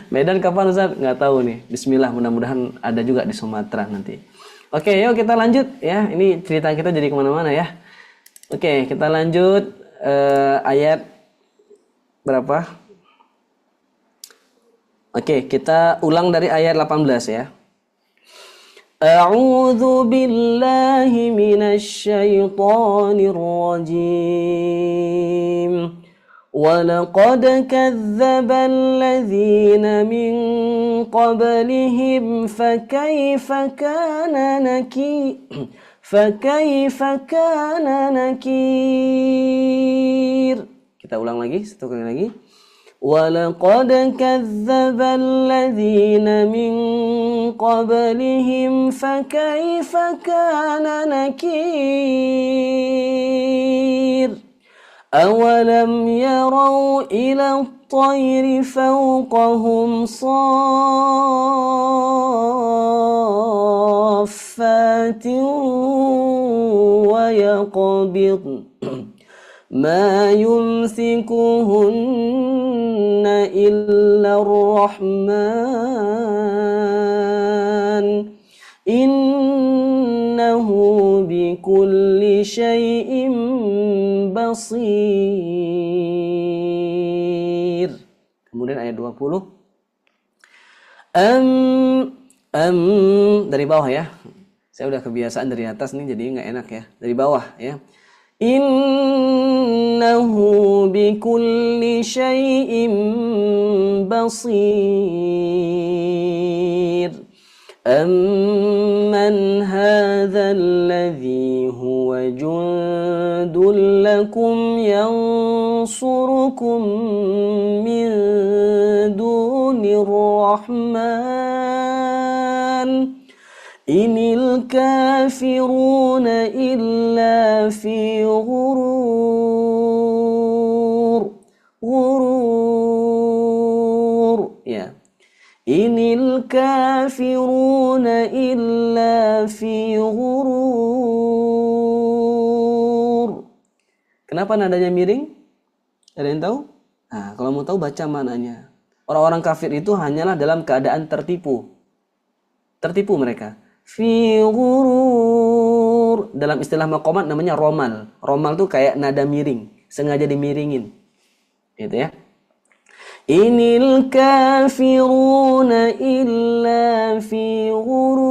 Medan kapan Ustaz? Nggak tahu nih. Bismillah, mudah-mudahan ada juga di Sumatera nanti. Oke, yuk kita lanjut ya. Ini cerita kita jadi kemana-mana ya. Oke, kita lanjut ayat berapa? Oke, kita ulang dari ayat 18 ya. A'udzu billahi minasy syaithanir rajim. وَلَقَدْ كَذَّبَ الَّذِينَ مِنْ قَبْلِهِمْ فَكَيْفَ كَانَ نَكِيرِ. Kita ulang lagi, satu kali lagi. وَلَقَدْ كَذَّبَ الَّذِينَ مِنْ قَبْلِهِمْ فَكَيْفَ كَانَ نَكِيرِ. أَوَلَمْ يَرَوْا إِلَى الطَّيْرِ فَوْقَهُمْ صَافَّاتٍ وَيَقْبِضْنَ مَا يُمْسِكُهُنَّ إِلَّا الرَّحْمَنُ إِنَّهُ بِكُلِّ شَيْءٍ basir. Kemudian ayat 20. Dari bawah ya. Saya udah kebiasaan dari atas nih jadi nggak enak ya. Dari bawah ya. Innahu bikulli syai'in basir. Amman hadzal ladzi huwa جند لكم ينصركم من دون الرحمن إن الكافرون إلا في غرور ya Inil kafiruna illa fi ghurur. Kenapa nadanya miring? Ada yang tahu? Nah, kalau mau tahu baca mananya. Orang-orang kafir itu hanyalah dalam keadaan tertipu. Tertipu mereka. Fi ghurur. Dalam istilah maqamat namanya romal. Romal tuh kayak nada miring, sengaja dimiringin. Gitu ya. Inil kafiruna illa fi ghurur.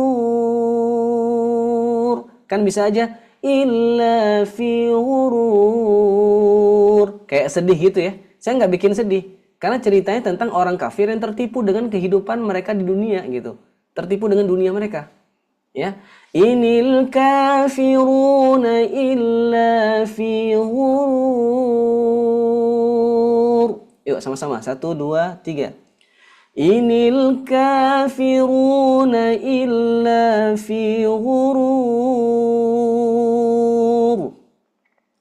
Kan bisa aja illa fi ghurur. Kayak sedih gitu ya. Saya nggak bikin sedih. Karena ceritanya tentang orang kafir yang tertipu dengan kehidupan mereka di dunia gitu. Tertipu dengan dunia mereka. Ya. Inil kafiruna illa fi ghurur. Yuk sama-sama. 1, 2, 3. Inil kafiruna illa fi ghurur.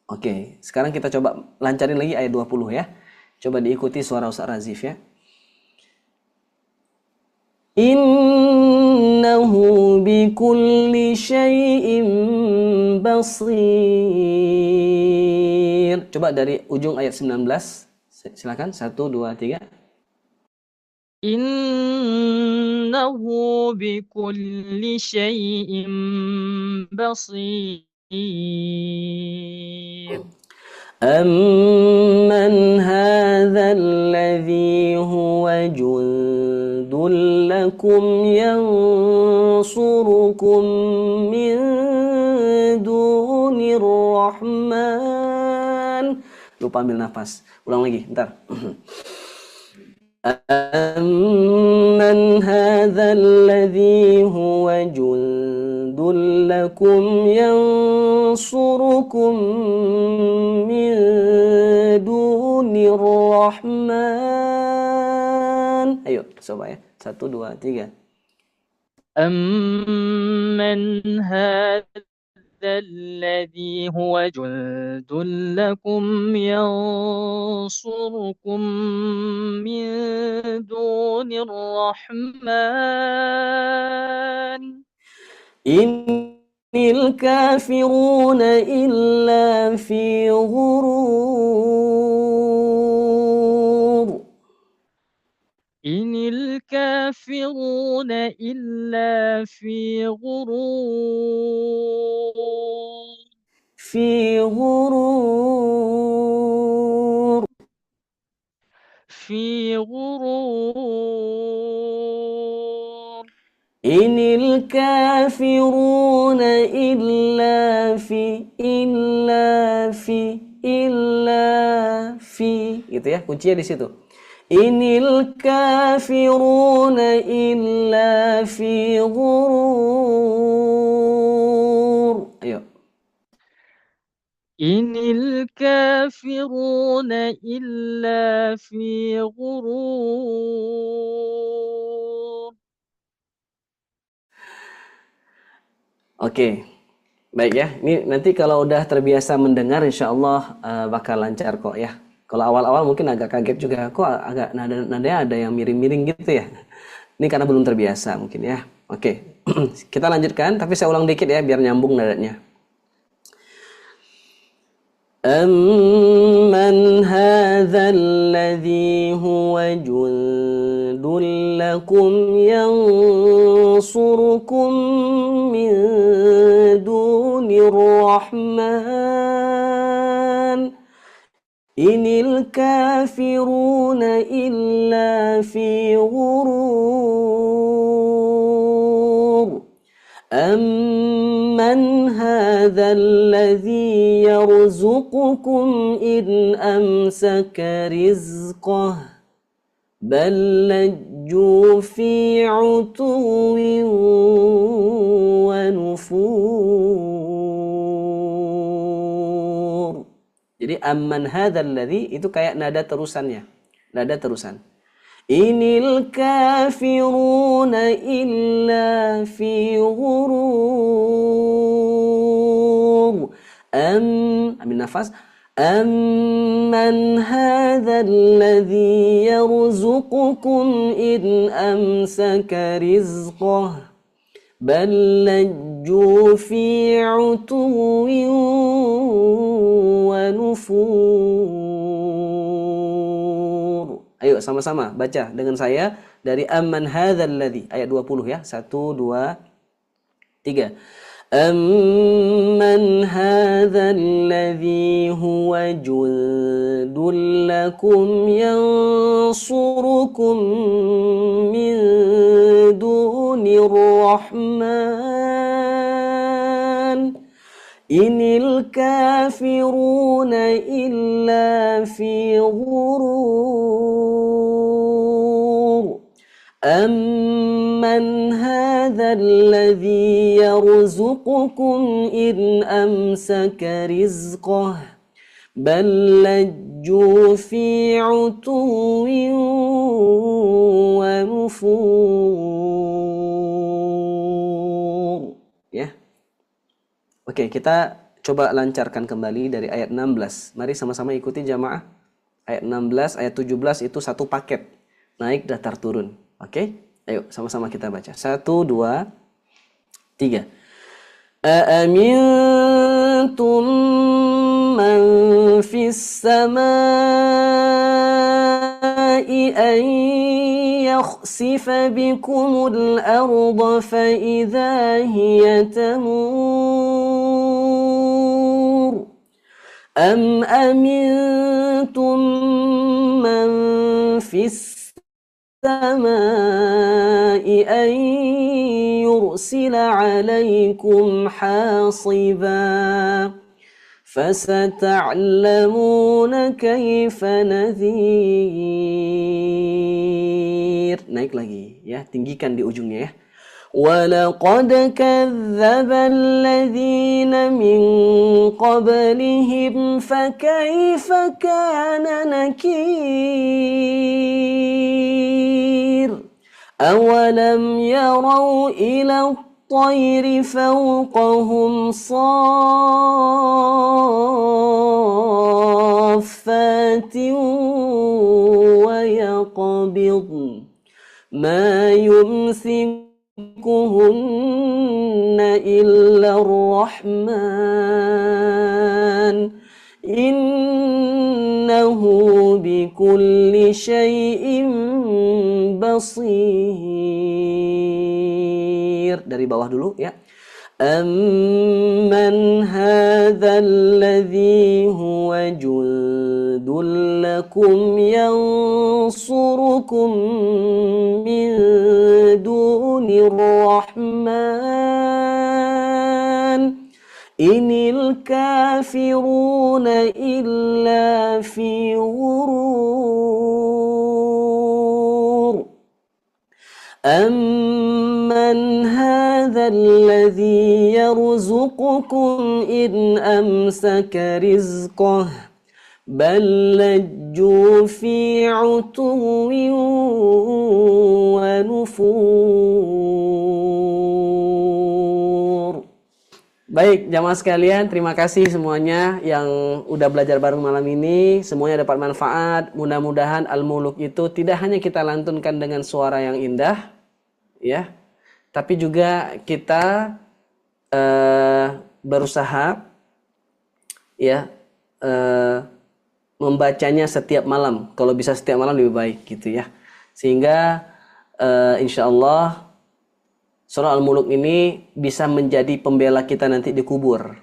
Oke, sekarang kita coba lancarin lagi ayat 20 ya. Coba diikuti suara Ustaz Razif ya. Innahu bikulli syai'in basir. Coba dari ujung ayat 19. Silakan 1, 2, 3. Innahu bikulli syai'in basir. Amman hadzal ladzi huwa jundul lakum yansurukum min dunir rahman. Lupa ambil nafas. Ulang lagi, bentar. Amman hadzal ladzi huwa jundul lakum yansurukum min dunir rahman. Ayo, coba ya. 1, 2, 3. أمن هذا الذي هو جند لكم ينصركم من دون الرحمن Innil kafiruna illa fi ghurur. إن الكافرون إلا في غرور Fi ghurur. في غرور Inil kafiruna illa fi gitu ya, kuncinya di situ. Inil kafiruna illa fi ghurur. Ayo. إن الكافرون إلا في غرور Oke, baik ya. Ini nanti kalau udah terbiasa mendengar, insya Allah bakal lancar kok ya. Kalau awal-awal mungkin agak kaget juga, kok agak nadanya ada yang miring-miring gitu ya. Ini karena belum terbiasa mungkin ya. Oke, kita lanjutkan, tapi saya ulang dikit ya biar nyambung nadanya. Amman hadzal ladzi huwa jundul lakum yansurukum min dunir rahman Inil kafiruna illa fi ghurur أمن هذا الذي يرزقكم إن أمسك رزقه بل لجوا في عتو ونفور Jadi amman hadzal ladzi itu kayak nada terusannya. Nada terusan. Inil kafiruna illa fi ghurur. Ambil nafas. Amman hadzal ladzi yarzuqukum in amsaka rizqah. Bal lajju fi 'utuwwin wa nufur. Ayo sama-sama baca dengan saya dari amman hadzal ladzi ayat 20 ya. 1 2 3. Amman hadzal ladzi huwa jundul lakum yansurukum min dunir rahman inil kafiruna illa fi ghurur. Amman hadzal ladzi yarzuqukum in amsaka rizqah bal lajju fi 'utuwwin wa nufur. Ya. Oke, kita coba lancarkan kembali dari ayat 16. Mari sama-sama ikuti jamaah. Ayat 16, ayat 17 itu satu paket. Naik, datar, turun. Oke? Ayo sama-sama kita baca. 1 2 3. Aamintum man fis samai an yakhsifa bikumul arda fa idza hiya tamur. Am amintum man fis السماء أن يرسل عليكم حاصبا فستعلمون كيف نذير. Naik lagi ya, tinggikan di ujungnya ya. وَلَقَدْ كَذَّبَ الَّذِينَ مِنْ قَبْلِهِمْ فَكَيْفَ كَانَ نَكِيرِ. أَوَلَمْ يَرَوْا إِلَى الطَّيْرِ فَوْقَهُمْ صَافَّاتٍ وَيَقْبِضْنَ مَا يُمْسِكُهُنَّ إِلَّا الرَّحْمَنُ إِنَّهُ بِكُلِّ شَيْءٍ بَصِيرٌ. Dari bawah dulu ya. أَمَّنْ هَذَا الَّذِي هُوَ جُندٌ لَكُمْ يَنصُرُكُمْ مِنْ دُونِ الرَّحْمَنِ إِنِ الْكَافِرُونَ إِلَّا فِي غُرُورٍ. أَمَّنْ هَذَا الَّذِي يَرْزُقُكُمْ إِنْ أَمْسَكَ رِزْقَهُ بَلْ لَجُّوا فِي عُتُوٍّ وَنُفُورٍ. Baik, jamaah sekalian, terima kasih semuanya yang udah belajar bareng malam ini. Semuanya dapat manfaat. Mudah-mudahan Al-Muluk itu tidak hanya kita lantunkan dengan suara yang indah, ya, tapi juga kita berusaha, ya, membacanya setiap malam. Kalau bisa setiap malam lebih baik, gitu ya. Sehingga insya Allah surah Al-Muluk ini bisa menjadi pembela kita nanti di kubur.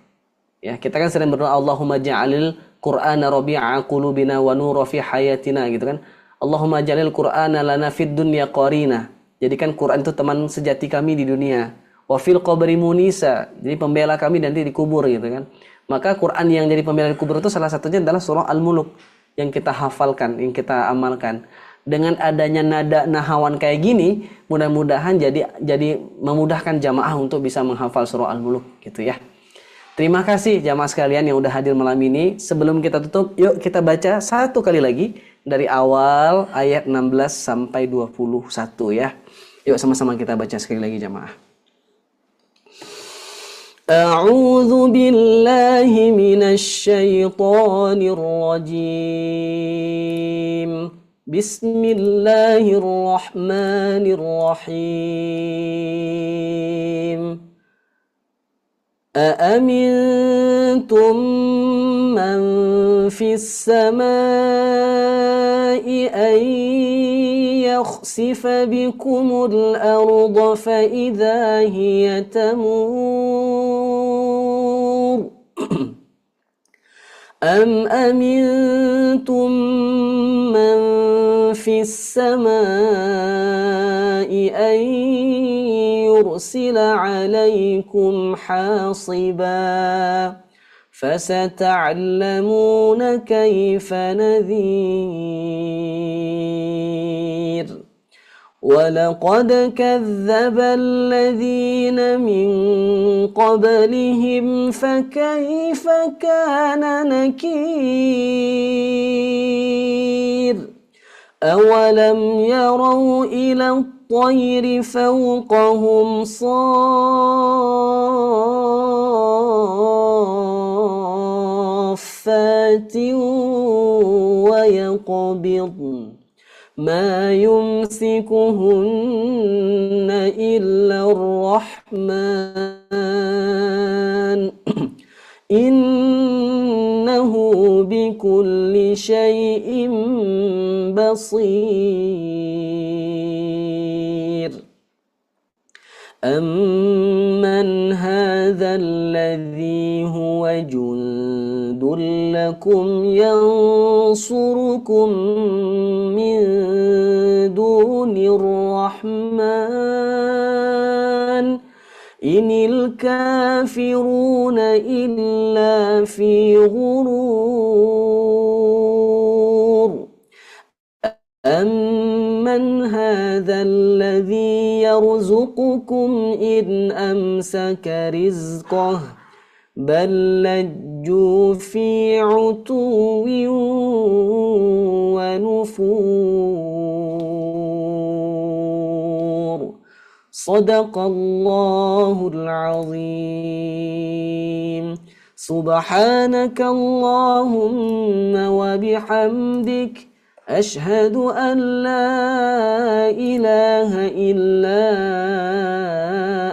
Ya, kita kan sering berdoa Allahumma ja'alil Qur'ana rabi'a qulubina wa nura fi hayatina, gitu kan. Allahumma ja'alil Qur'ana lana fid dunya qarina. Jadikan Quran itu teman sejati kami di dunia. Wa fil qabri munisa. Jadi pembela kami nanti di kubur, gitu kan. Maka Quran yang jadi pembela di kubur itu salah satunya adalah surah Al-Muluk yang kita hafalkan, yang kita amalkan. Dengan adanya nada nahawan kayak gini, mudah-mudahan jadi memudahkan jamaah untuk bisa menghafal surah Al-Muluk, gitu ya. Terima kasih jamaah sekalian yang udah hadir malam ini. Sebelum kita tutup, yuk kita baca satu kali lagi dari awal ayat 16 sampai 21 ya. Yuk sama-sama kita baca sekali lagi jamaah. A'udzu billahi minasy syaithanir rajim. Bismillahirrahmanirrahim. أأمنتم من في السماء أن يخسف بكم الأرض فإذا هي تمور أم أمنتم من في السماء أن يرسل عليكم حاصبا فستعلمون كيف نذير ولقد كذب الذين من قبلهم فكيف كان نكير أولم يروا إلى الطير فوقهم صافات ويقبضن ما يمسكهن إلا الرحمن إنه بكل شيء بصير أمن هذا الذي هو جند لكم ينصركم من دون الرحمن إن الكافرون إلا في غرور أمن هذا الذي يرزقكم إن أمسك رزقه بل لجوا في عتو ونفور صدق الله العظيم سبحانك اللهم وبحمدك أشهد أن لا إله إلا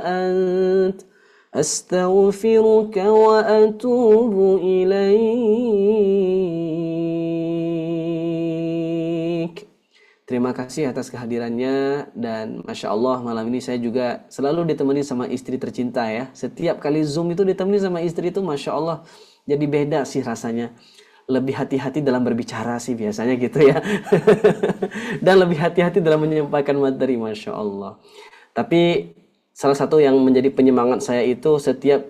أنت أستغفرك وأتوب إليك. Terima kasih atas kehadirannya dan Masya Allah malam ini saya juga selalu ditemani sama istri tercinta ya. Setiap kali Zoom itu ditemani sama istri itu Masya Allah jadi beda sih rasanya. Lebih hati-hati dalam berbicara sih biasanya gitu ya. Dan lebih hati-hati dalam menyampaikan materi Masya Allah. Tapi salah satu yang menjadi penyemangat saya itu setiap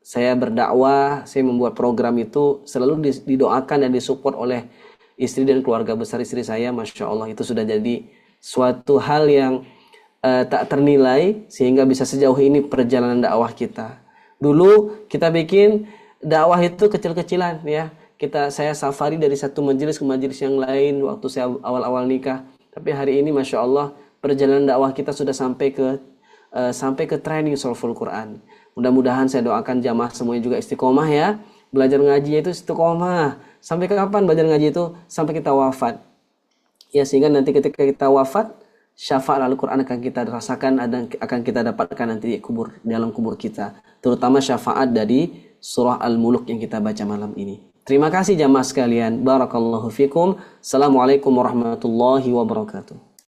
saya berdakwah, saya membuat program itu selalu didoakan dan disupport oleh istri dan keluarga besar istri saya. Masya Allah itu sudah jadi suatu hal yang tak ternilai sehingga bisa sejauh ini perjalanan dakwah kita. Dulu kita bikin dakwah itu kecil-kecilan ya. Saya safari dari satu majelis ke majelis yang lain waktu saya awal-awal nikah. Tapi hari ini Masya Allah perjalanan dakwah kita sudah sampai ke training Solful Quran. Mudah-mudahan saya doakan jamaah semuanya juga istiqomah ya. Belajar ngaji itu istiqomah. Sampai kapan belajar ngaji itu? Sampai kita wafat. Ya sehingga nanti ketika kita wafat, syafaat Al-Quran akan kita rasakan, akan kita dapatkan nanti di dalam kubur kita. Terutama syafaat dari surah Al-Muluk yang kita baca malam ini. Terima kasih jamaah sekalian. Barakallahu fikum. Assalamualaikum warahmatullahi wabarakatuh.